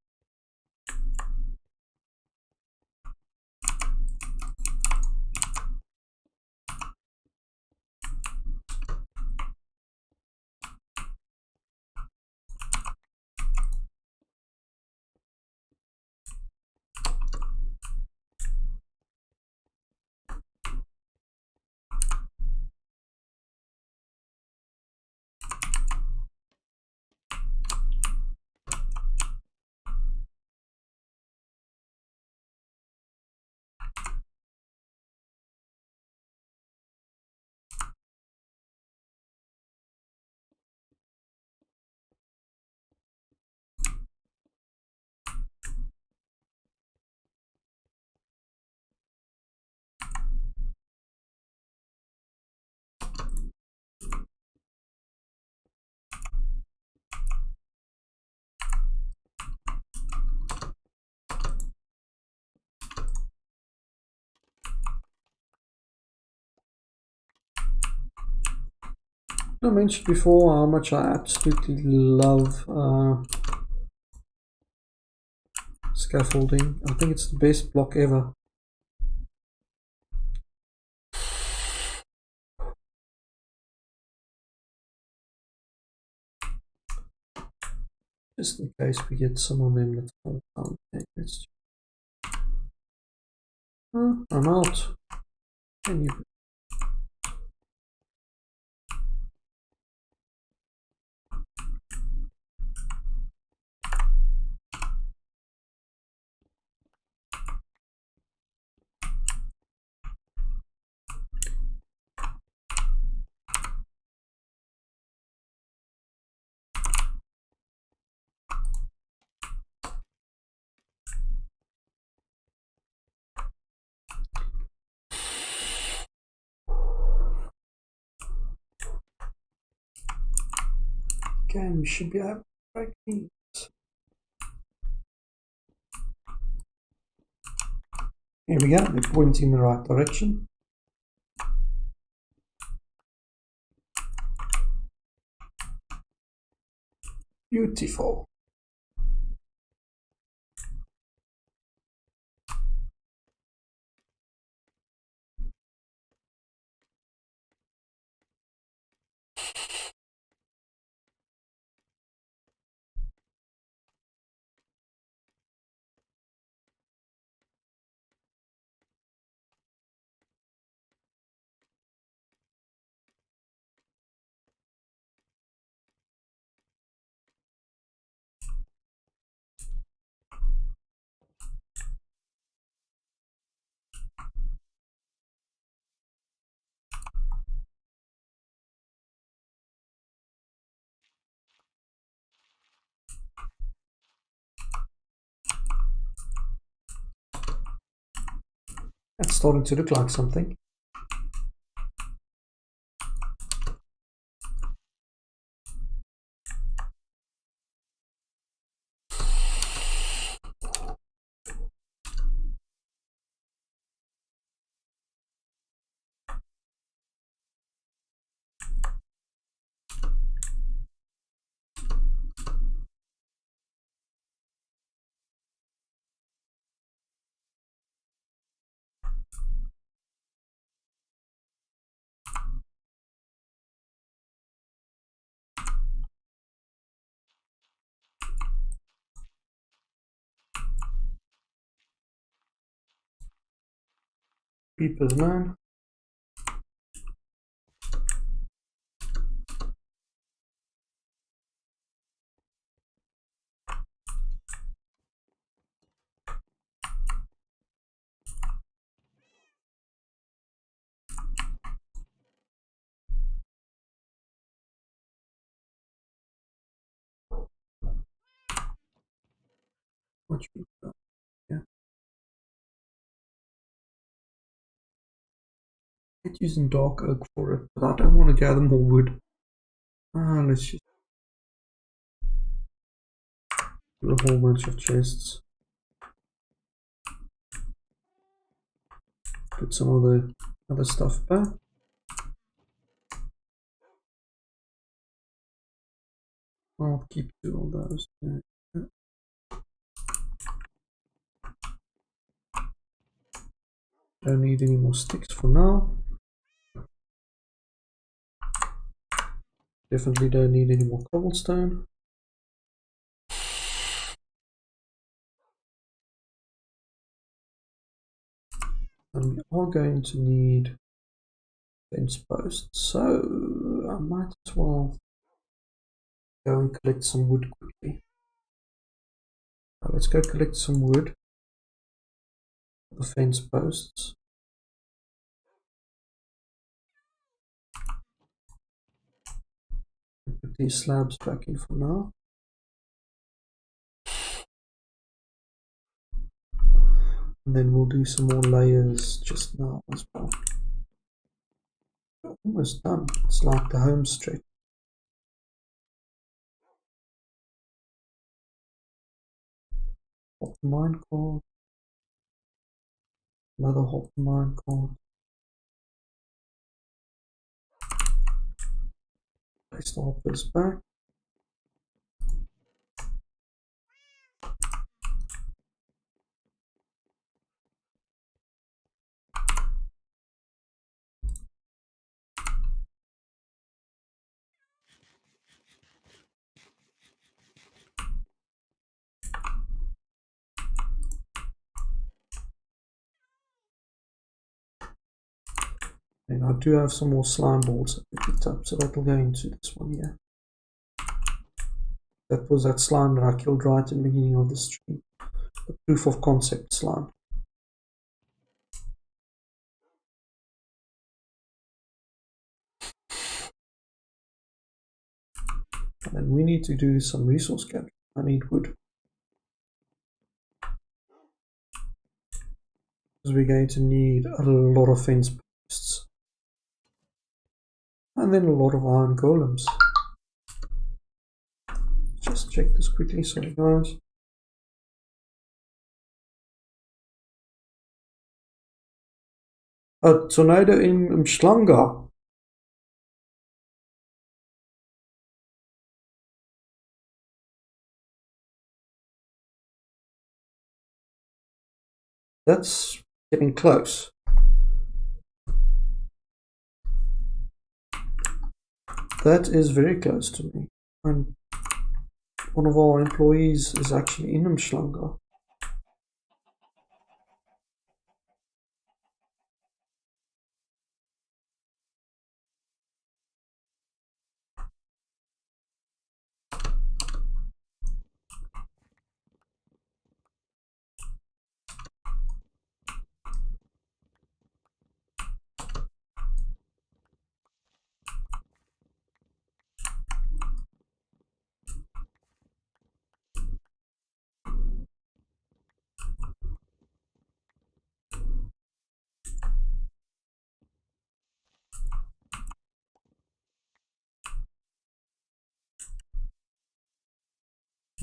I mentioned before how much I absolutely love scaffolding. I think it's the best block ever. Just in case we get some of them that fall down. Let's I'm out. Can you? Okay, we should be able to break these. Here we go, they're pointing in the right direction. Beautiful. That's starting to look like something. Beepers, man. Watch me. Yeah. I'm using dark oak for it, but I don't want to gather more wood. Let's just do a whole bunch of chests. Put some of the other stuff back. I'll keep 2 of those. Don't need any more sticks for now. Definitely don't need any more cobblestone. And we are going to need fence posts, so I might as well go and collect some wood quickly. Let's go collect some wood for the fence posts. Put these slabs back in for now. And then we'll do some more layers just now as well. Almost done. It's like the home stretch. Hop mine cord. Another hop mine cord. place the hoppers back. And I do have some more slime balls that we picked up, so that will go into this one here. That was that slime that I killed right in the beginning of the stream. The proof of concept slime. And then we need to do some resource capture. I need wood. Because we're going to need a lot of fence posts. And then a lot of iron golems. Just check this quickly, sorry guys. A tornado in Mshlanga. That's getting close. That is very close to me. And one of our employees is actually in Mshlanga.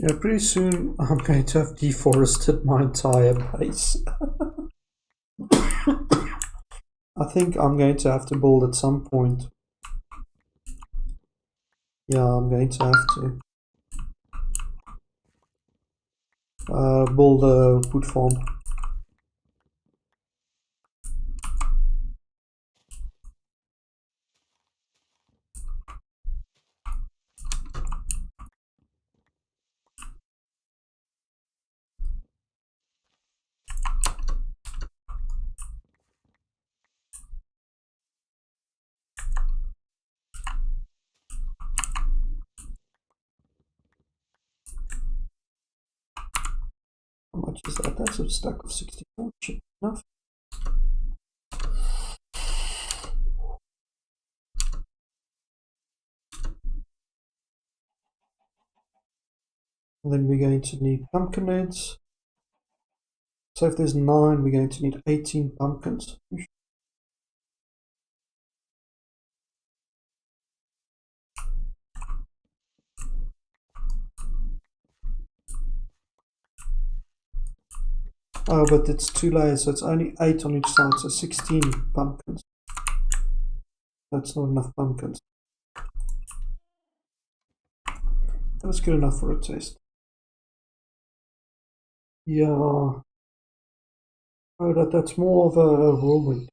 Yeah, pretty soon I'm going to have deforested my entire base. I think I'm going to have to build at some point. Yeah, I'm going to have to build a wood farm. How much is that? That's a stack of 64. Should be enough. And then we're going to need pumpkin heads. So if there's 9, we're going to need 18 pumpkins. Oh, but it's 2 layers, so it's only 8 on each side, so 16 pumpkins. That's not enough pumpkins. That's good enough for a test. Yeah. Oh, that's more of a whirlwind.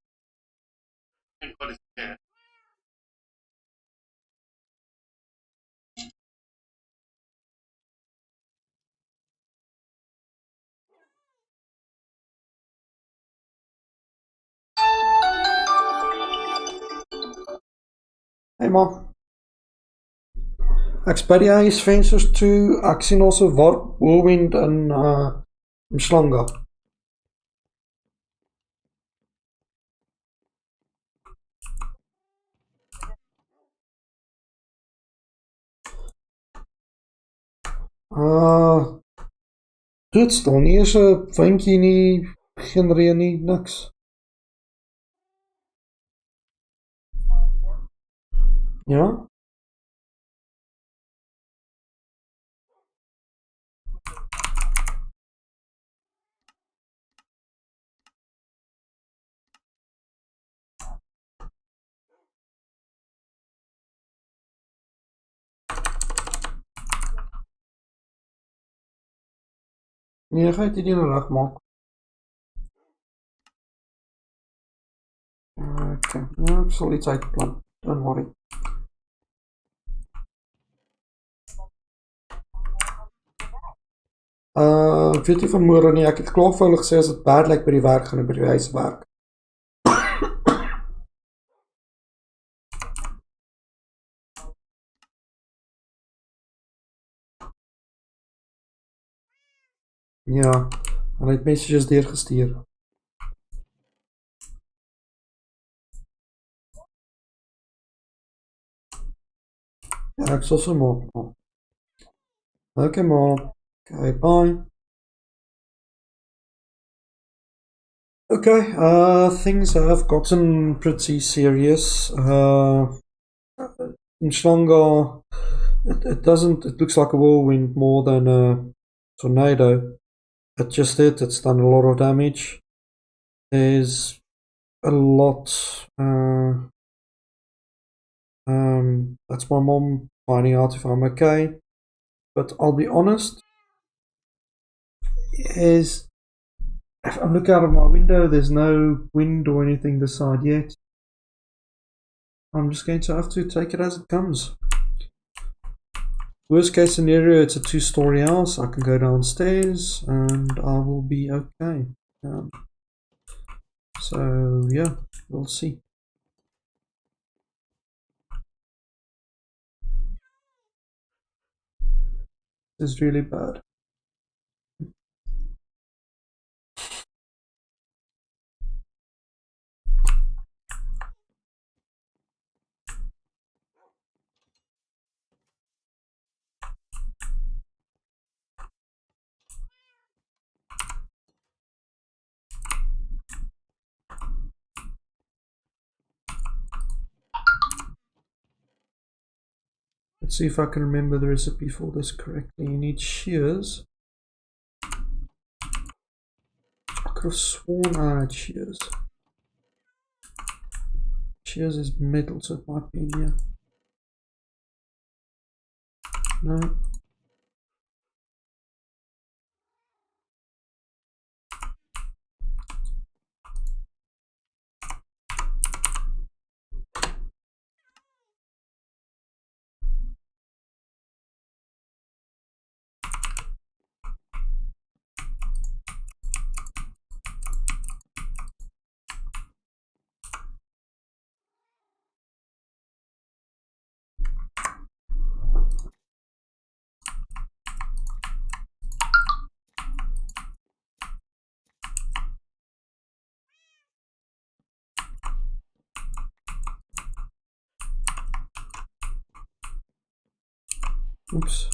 Hey man. Ek by die huis vensters toe. Ek sien also whirlwind in Mshlanga. Doodstil, nie eens 'n windjie nie, geen reën nie, niks. Ja? Nee, ga dit nie reg maak. Okay, ja, ek sal iets uitplan. Don't worry. Ek weet nie van môre nie, ek het klaar vir hulle gesê as dit bad lyk by die werk, gaan ek by die huis werk. Ja, hulle het messages deurgestuur. Ja, ek sal so maak. Okay, ma. Okay, bye. Okay, things have gotten pretty serious. In Shlonga, it looks like a whirlwind more than a tornado. It's done a lot of damage. There's a lot, that's my mom finding out if I'm okay. But I'll be honest, if I look out of my window, there's no wind or anything this side yet. I'm just going to have to take it as it comes. Worst case scenario, it's a 2-story house. I can go downstairs and I will be okay. So yeah, we'll see. This is really bad. Let's see if I can remember the recipe for this correctly. You need shears. I could have sworn I had shears. Shears is metal, so it might be in here. No. Oops.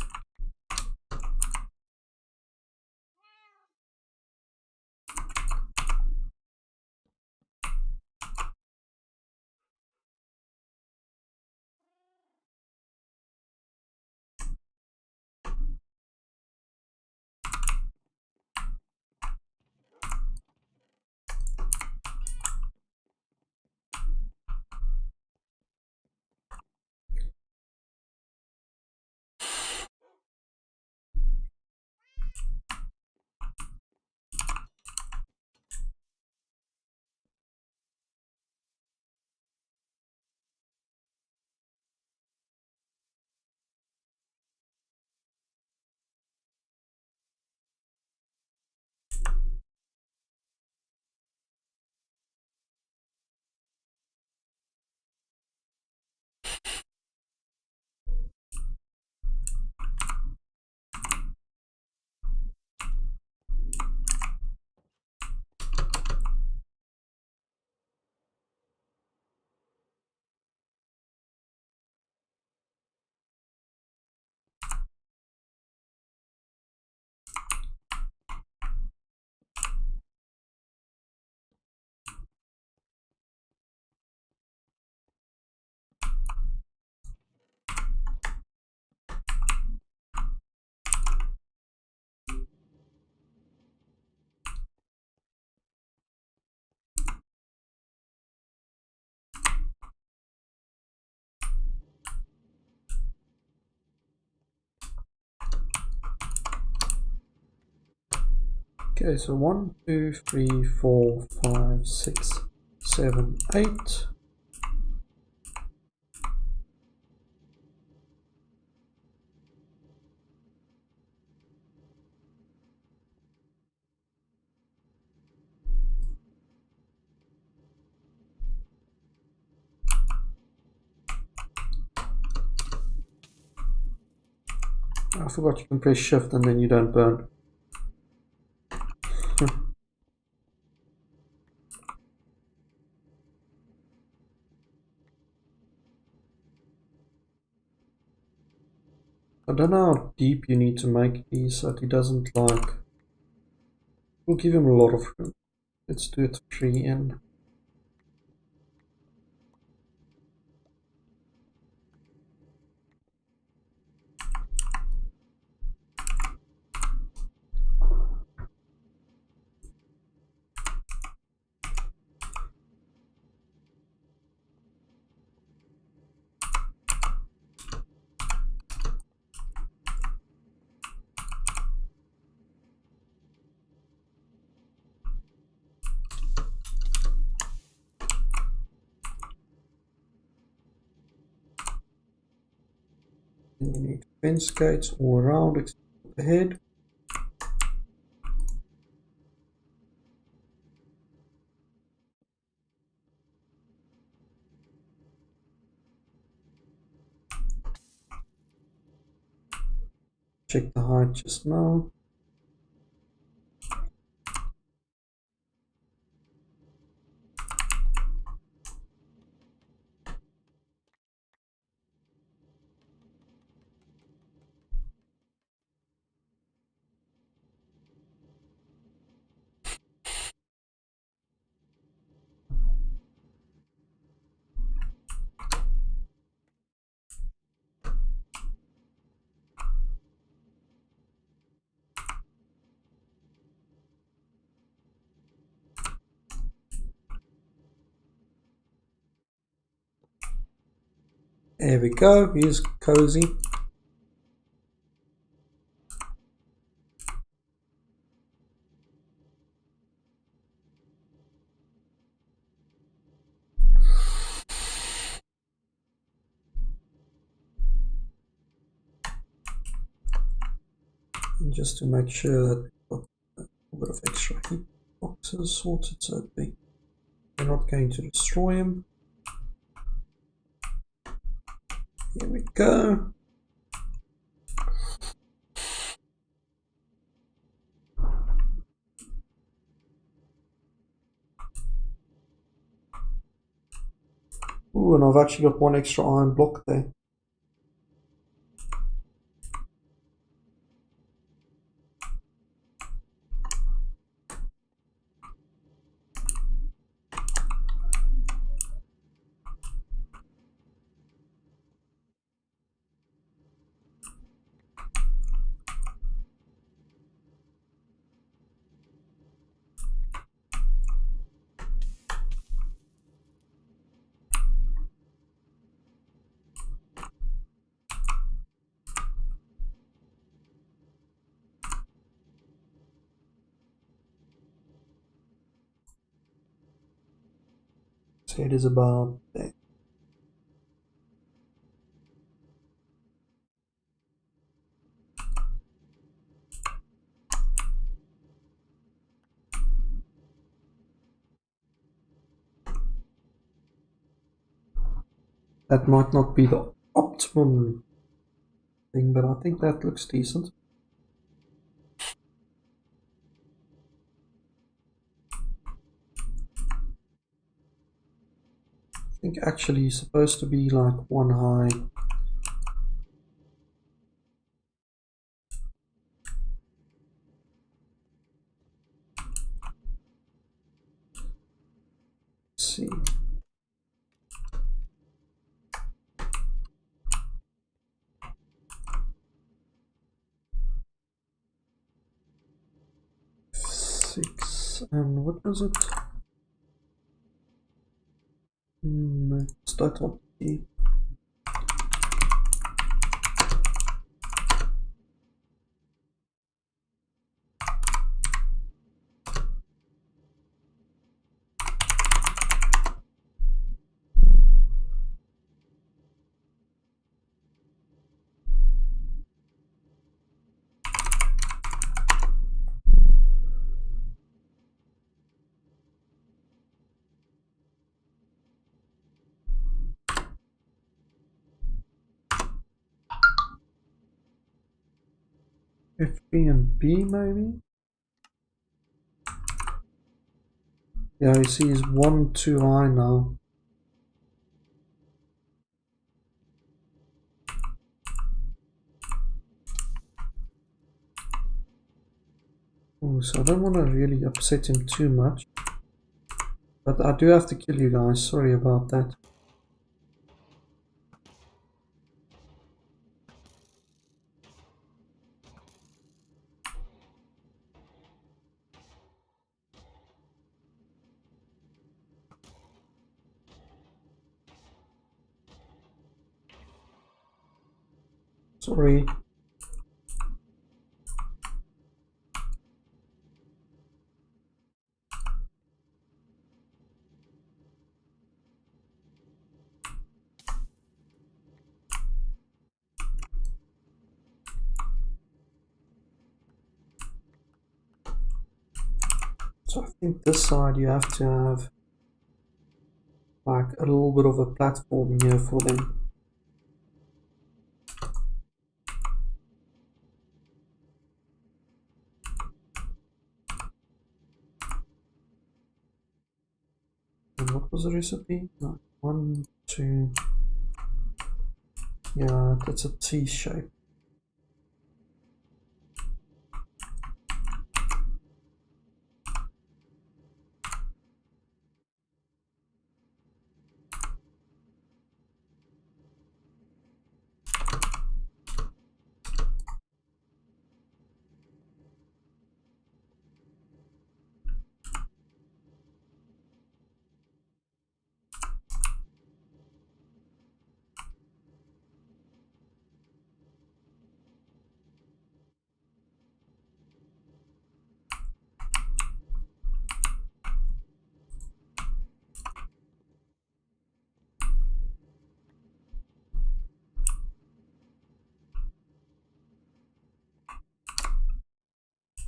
Okay, so 1, 2, 3, 4, 5, 6, 7, 8. I forgot you can press shift and then you don't burn. I don't know how deep you need to make these so that he doesn't like... We'll give him a lot of room. Let's do it 3 in. And you need fence gates all around except for the head. Check the height just now. There we go, here's cozy. And just to make sure that we've got a little bit of extra heat boxes sorted so that we're not going to destroy them. Here we go. Ooh, and I've actually got 1 extra iron block there. So it is about there. That might not be the optimum thing, but I think that looks decent. I think actually it's supposed to be like 1 high. Let's see. And what was it? Start on E. F3 and B maybe? Yeah, you see he's 1 too high now. Oh, so I don't want to really upset him too much. But I do have to kill you guys, sorry about that. Sorry. So I think this side you have to have like a little bit of a platform here for them. And what was the recipe? Like 1, 2. Yeah, that's a T shape.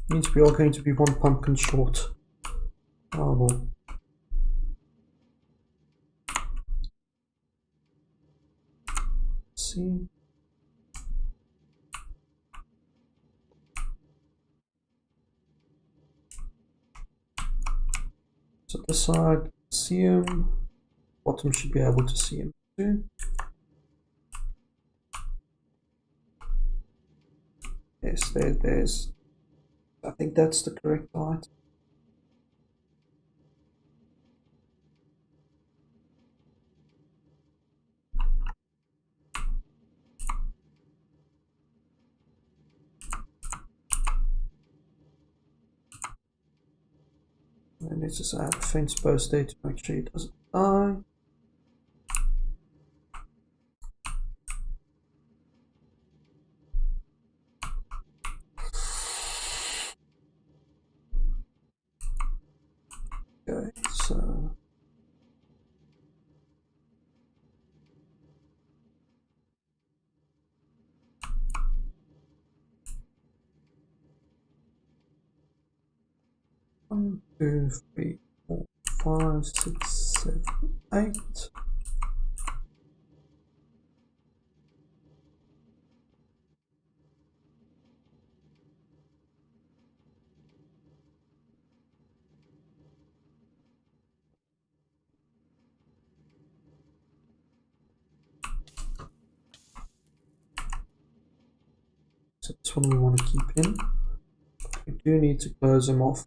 Means we are going to be 1 pumpkin short. Oh well. Let's see. So this side, see him. Bottom should be able to see him too. Yes, there's. I think that's the correct height. And let's just add a fence post there to make sure it doesn't die. Okay, so 1, 2, 3, 4, 5, 6, 7, 8. So this one we want to keep in. We do need to close them off.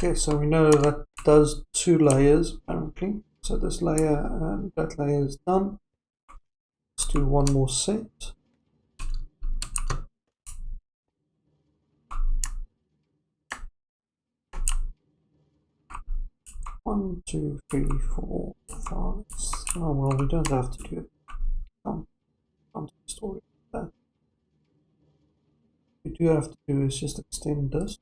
Okay, so we know that does 2 layers apparently. So this layer and that layer is done. Let's do one more set. 1, 2, 3, 4, 5. Oh well, we don't have to do it. Come to the story. That we do have to do is just extend this.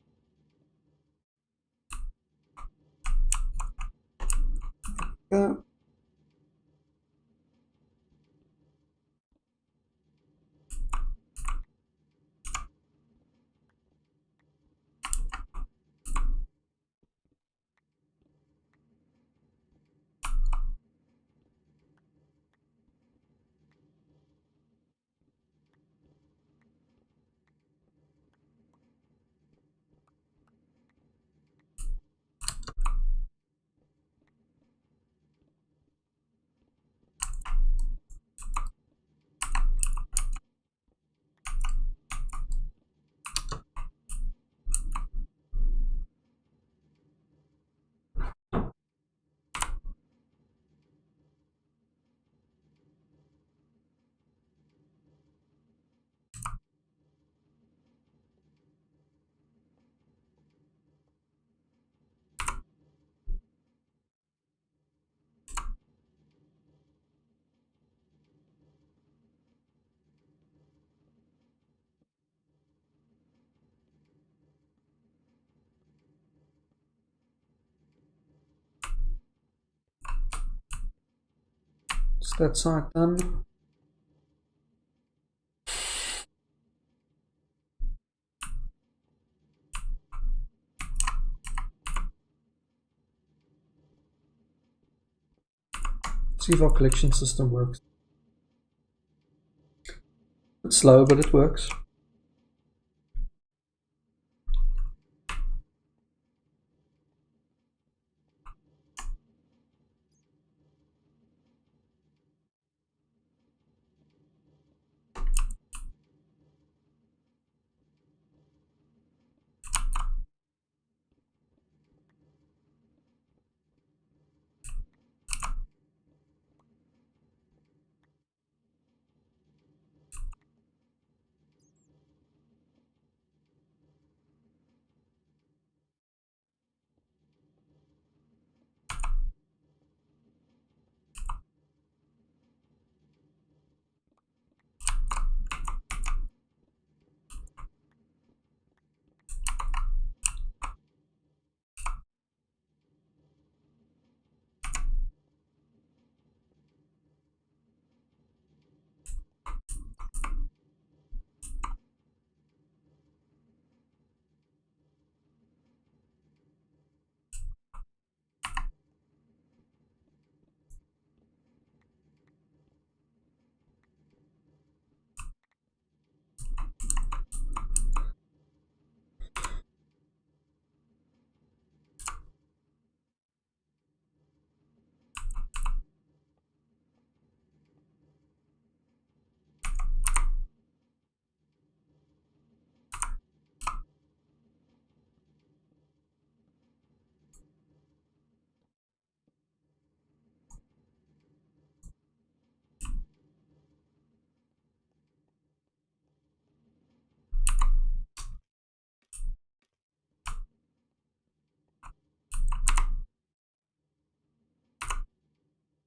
Go. Is that side done? See if our collection system works. It's slow, but it works.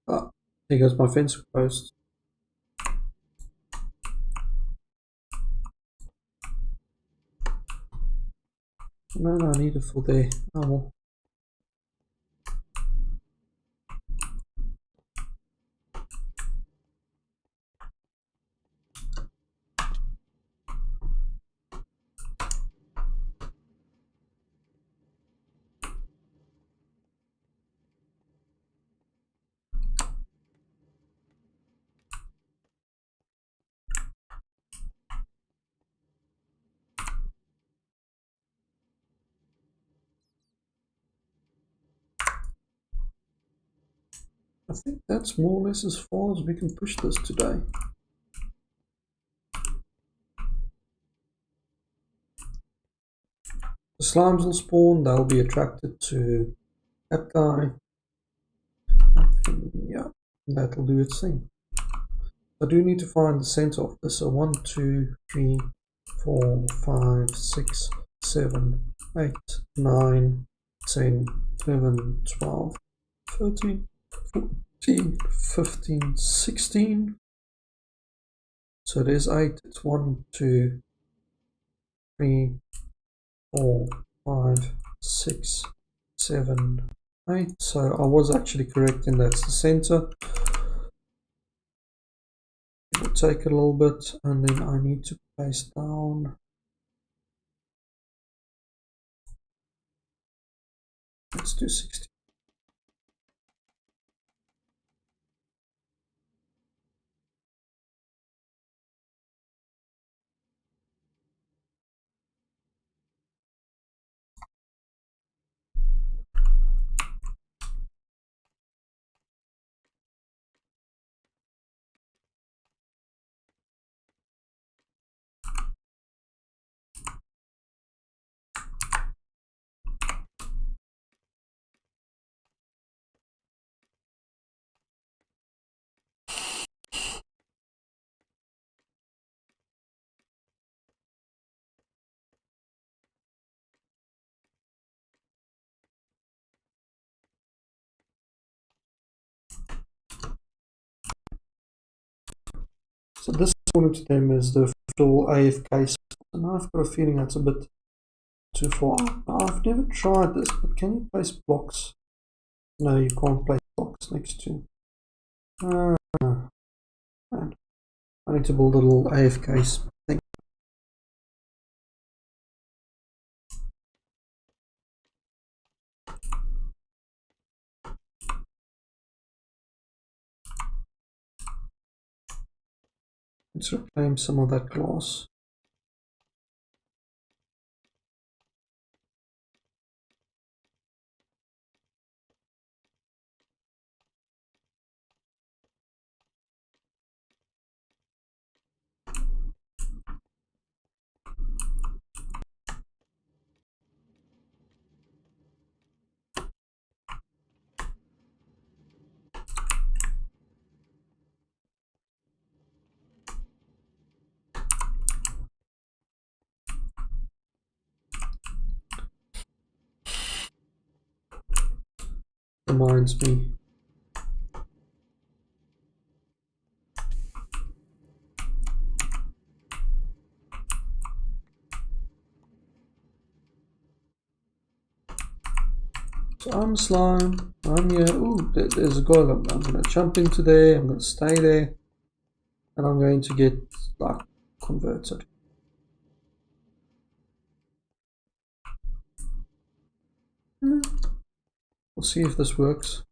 Oh, there goes my fence post. No, I need it for there. Oh well. I think that's more or less as far as we can push this today. slimes will spawn, they'll be attracted to that guy. And yeah, that'll do its thing. I do need to find the center of this. So 1, 2, 3, 4, 5, 6, 7, 8, 9, 10, 11, 12, 13, 14, 15, 16. So there's 8. It's 1, 2, 3, 4, 5, 6, 7, 8. So I was actually correct in that's the center. It will take a little bit, and then I need to place down. Let's do 60. So this one to them is the full AFK spot, and I've got a feeling that's a bit too far. I've never tried this, but can you place blocks? No, you can't place blocks next to. Man. I need to build a little AFK thing. Let's reclaim some of that glass. Reminds me. So I'm slime. I'm here. Ooh, there's a golem. I'm going to jump into there. I'm going to stay there. And I'm going to get like converted. We'll see if this works.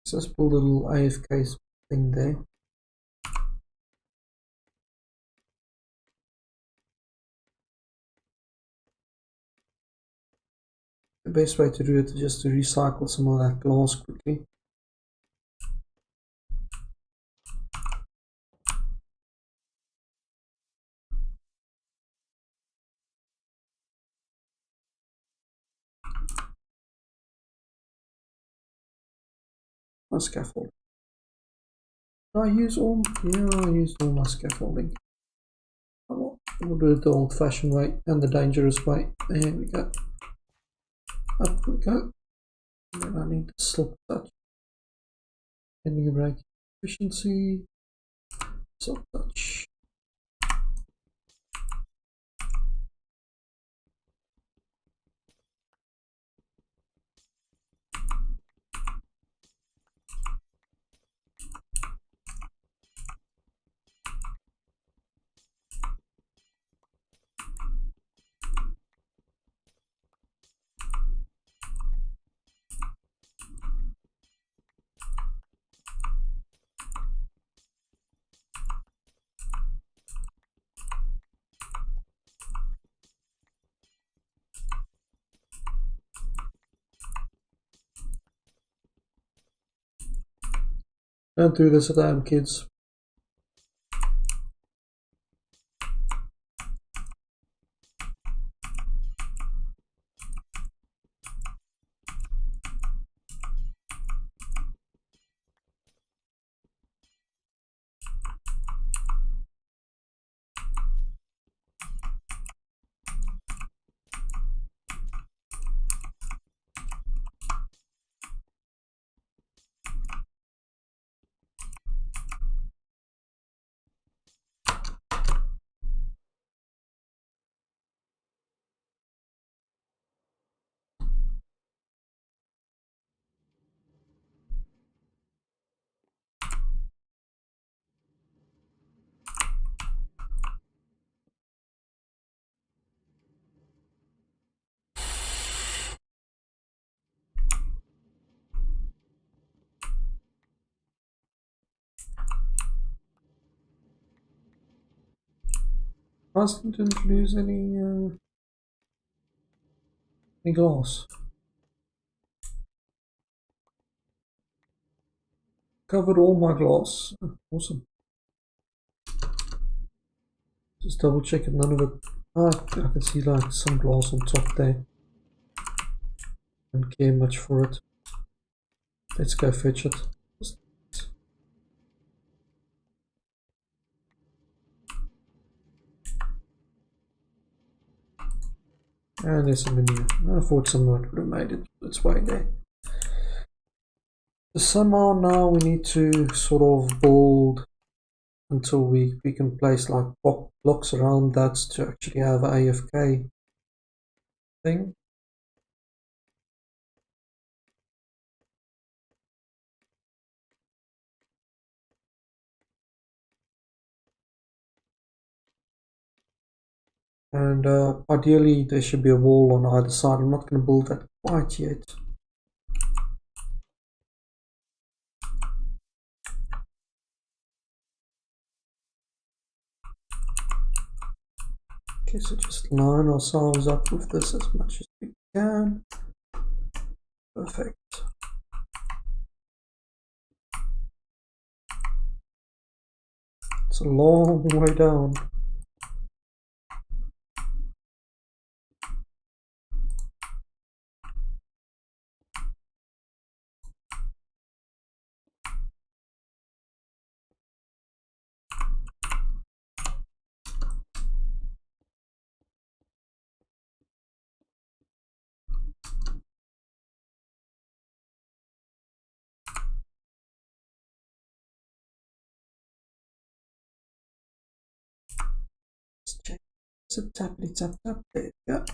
So let's build a little AFK thing there. The best way to do it is just to recycle some of that glass quickly. My scaffold. Did I use all? Yeah, I used all my scaffolding. We'll do it the old-fashioned way and the dangerous way. There we go. Up we go. And then I need to silk touch. Ending break efficiency. Silk touch. Don't do this at home, kids. Rustin didn't lose any glass. Covered all my glass. Oh, awesome. Just double check it, none of it. I can see like some glass on top there. Don't care much for it. Let's go fetch it. And there's some in here. I thought someone would have made it its way there. So somehow now we need to sort of build until we can place like blocks around that to actually have an AFK thing. And ideally there should be a wall on either side. I'm not going to build that quite yet. Okay, so just line ourselves up with this as much as we can. Perfect. It's a long way down. Let's check. It's a tappity tap tap. There you go.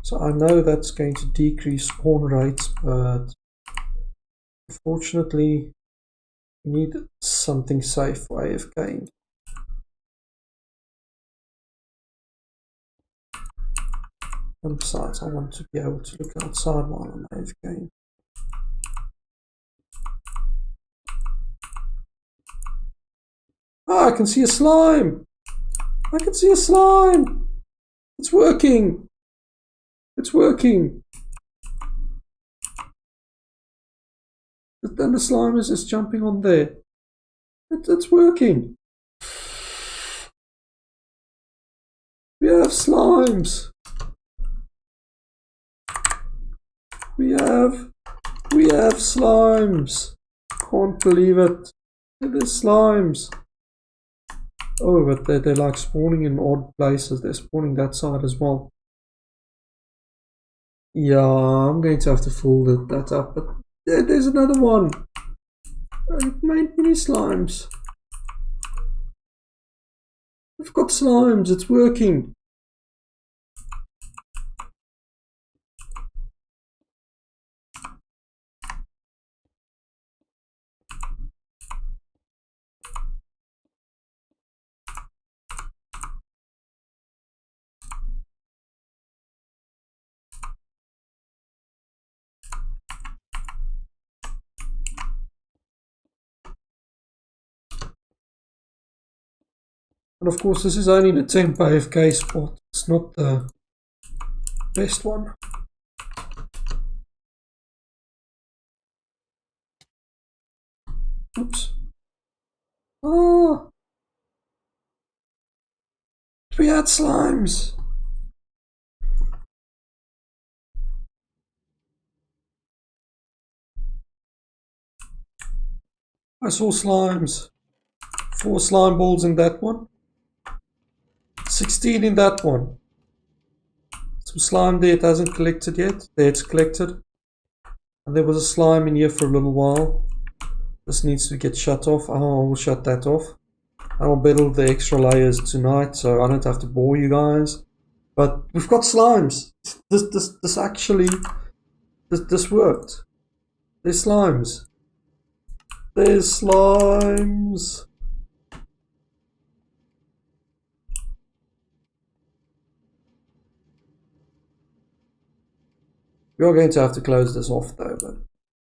So I know that's going to decrease spawn rates, but unfortunately we need something safe for AFK. And besides, I want to be able to look outside while I'm AFK. Ah, I can see a slime! I can see a slime! It's working! It's working! Then the slime is just jumping on there. It's working! We have slimes! We have slimes! Can't believe it. There's slimes. Oh, but they're like spawning in odd places. They're spawning that side as well. Yeah, I'm going to have to fold that up. But there's another one. It made mini slimes. I've got slimes. It's working. And of course, this is only the temp AFK spot. It's not the best one. Oops. Oh! We had slimes! I saw slimes. 4 slime balls in that one. 16 in that one. Some slime there, it hasn't collected yet. There, it's collected. And there was a slime in here for a little while. This needs to get shut off. Oh, I will shut that off. I'll build the extra layers tonight, so I don't have to bore you guys. But we've got slimes. This actually, this worked. There's slimes. There's slimes. We are going to have to close this off though, but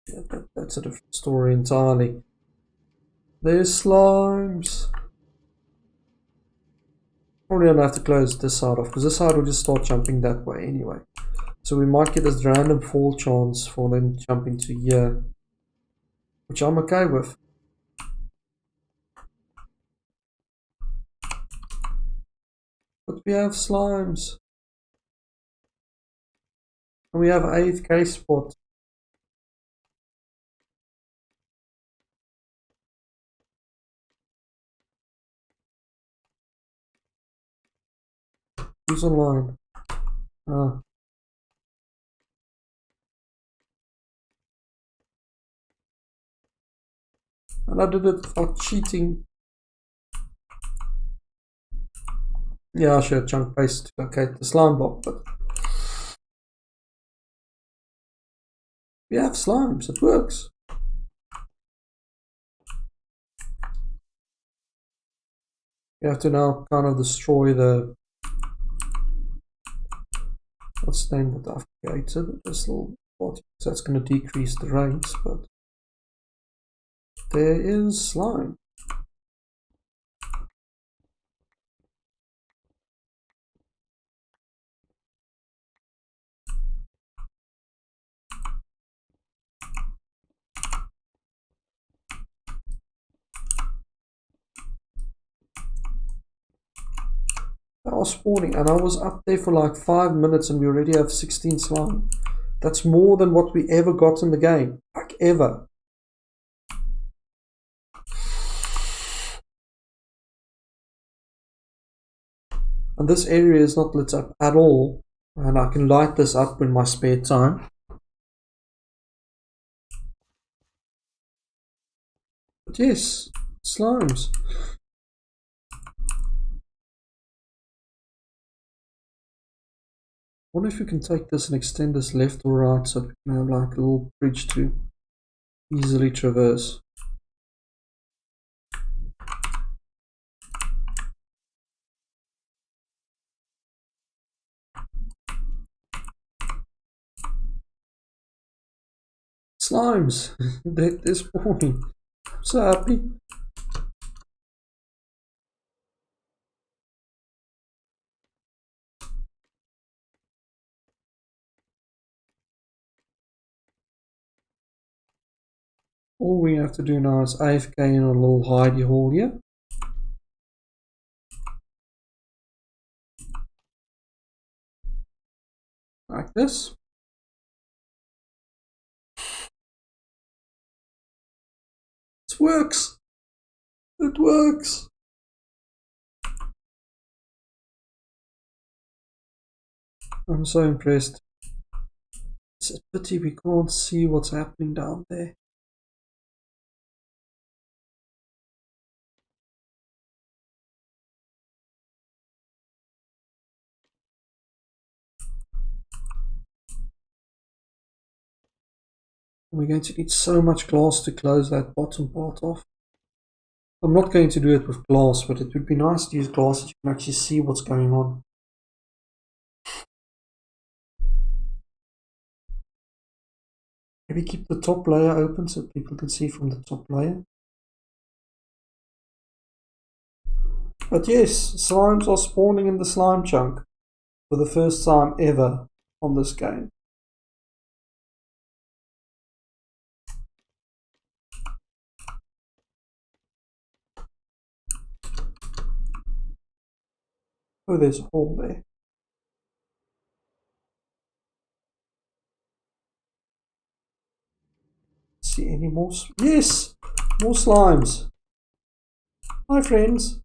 yeah, that's a different story entirely. There's slimes. Probably don't have to close this side off because this side will just start jumping that way anyway. So we might get this random fall chance for them jumping to here, which I'm okay with. But we have slimes. And we have an AFK spot. Who's online? Ah. And I did it without cheating. Yeah, I should chunk paste to locate the slime block, but we have slimes, it works. You have to now kind of destroy the, what's the name that I've created, this little bot, so that's going to decrease the ranks, but there is slime. That was spawning, and I was up there for like 5 minutes and we already have 16 slime. That's more than what we ever got in the game, like ever. And this area is not lit up at all, and I can light this up in my spare time. But yes, slimes. I wonder if we can take this and extend this left or right so we can have like a little bridge to easily traverse. Slimes! They're spawning. I'm so happy. All we have to do now is AFK in a little hidey hole here. Like this. It works! It works! I'm so impressed. It's a pity we can't see what's happening down there. We're going to need so much glass to close that bottom part off. I'm not going to do it with glass, but it would be nice to use glass that you can actually see what's going on. Maybe keep the top layer open so people can see from the top layer. But yes, slimes are spawning in the slime chunk for the first time ever on this game. Oh, there's a hole there. See any more? Yes! More slimes. Hi, friends.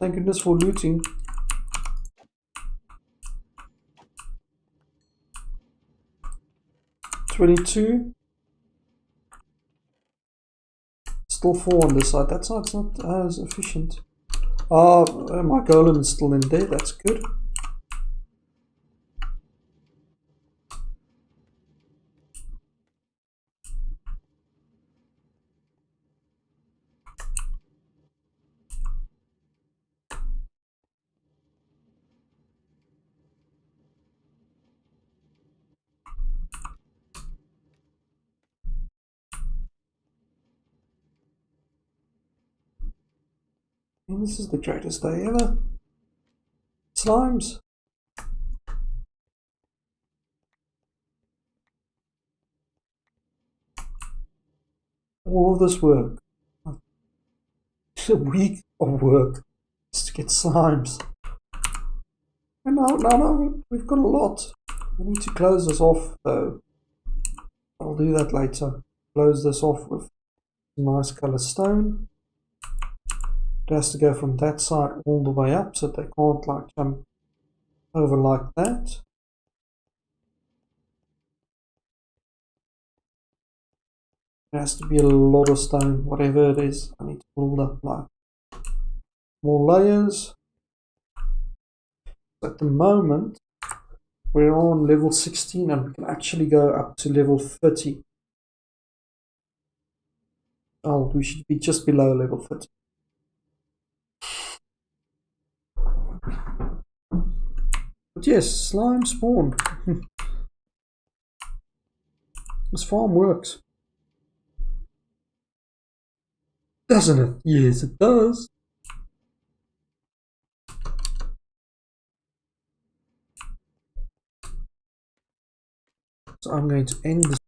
Thank goodness for looting. $22. Still 4 on this side. That side's not as efficient. My golem is still in there. That's good. And this is the greatest day ever. Slimes. All of this work. A week of work just to get slimes. And now we've got a lot. I need to close this off though. I'll do that later. Close this off with nice color stone. It has to go from that side all the way up so they can't like jump over like that. There has to be a lot of stone, whatever it is. I need to build up like more layers. At the moment, we're on level 16 and we can actually go up to level 30. Oh, we should be just below level 30. But yes, slime spawned. This farm works. Doesn't it? Yes, it does. So I'm going to end this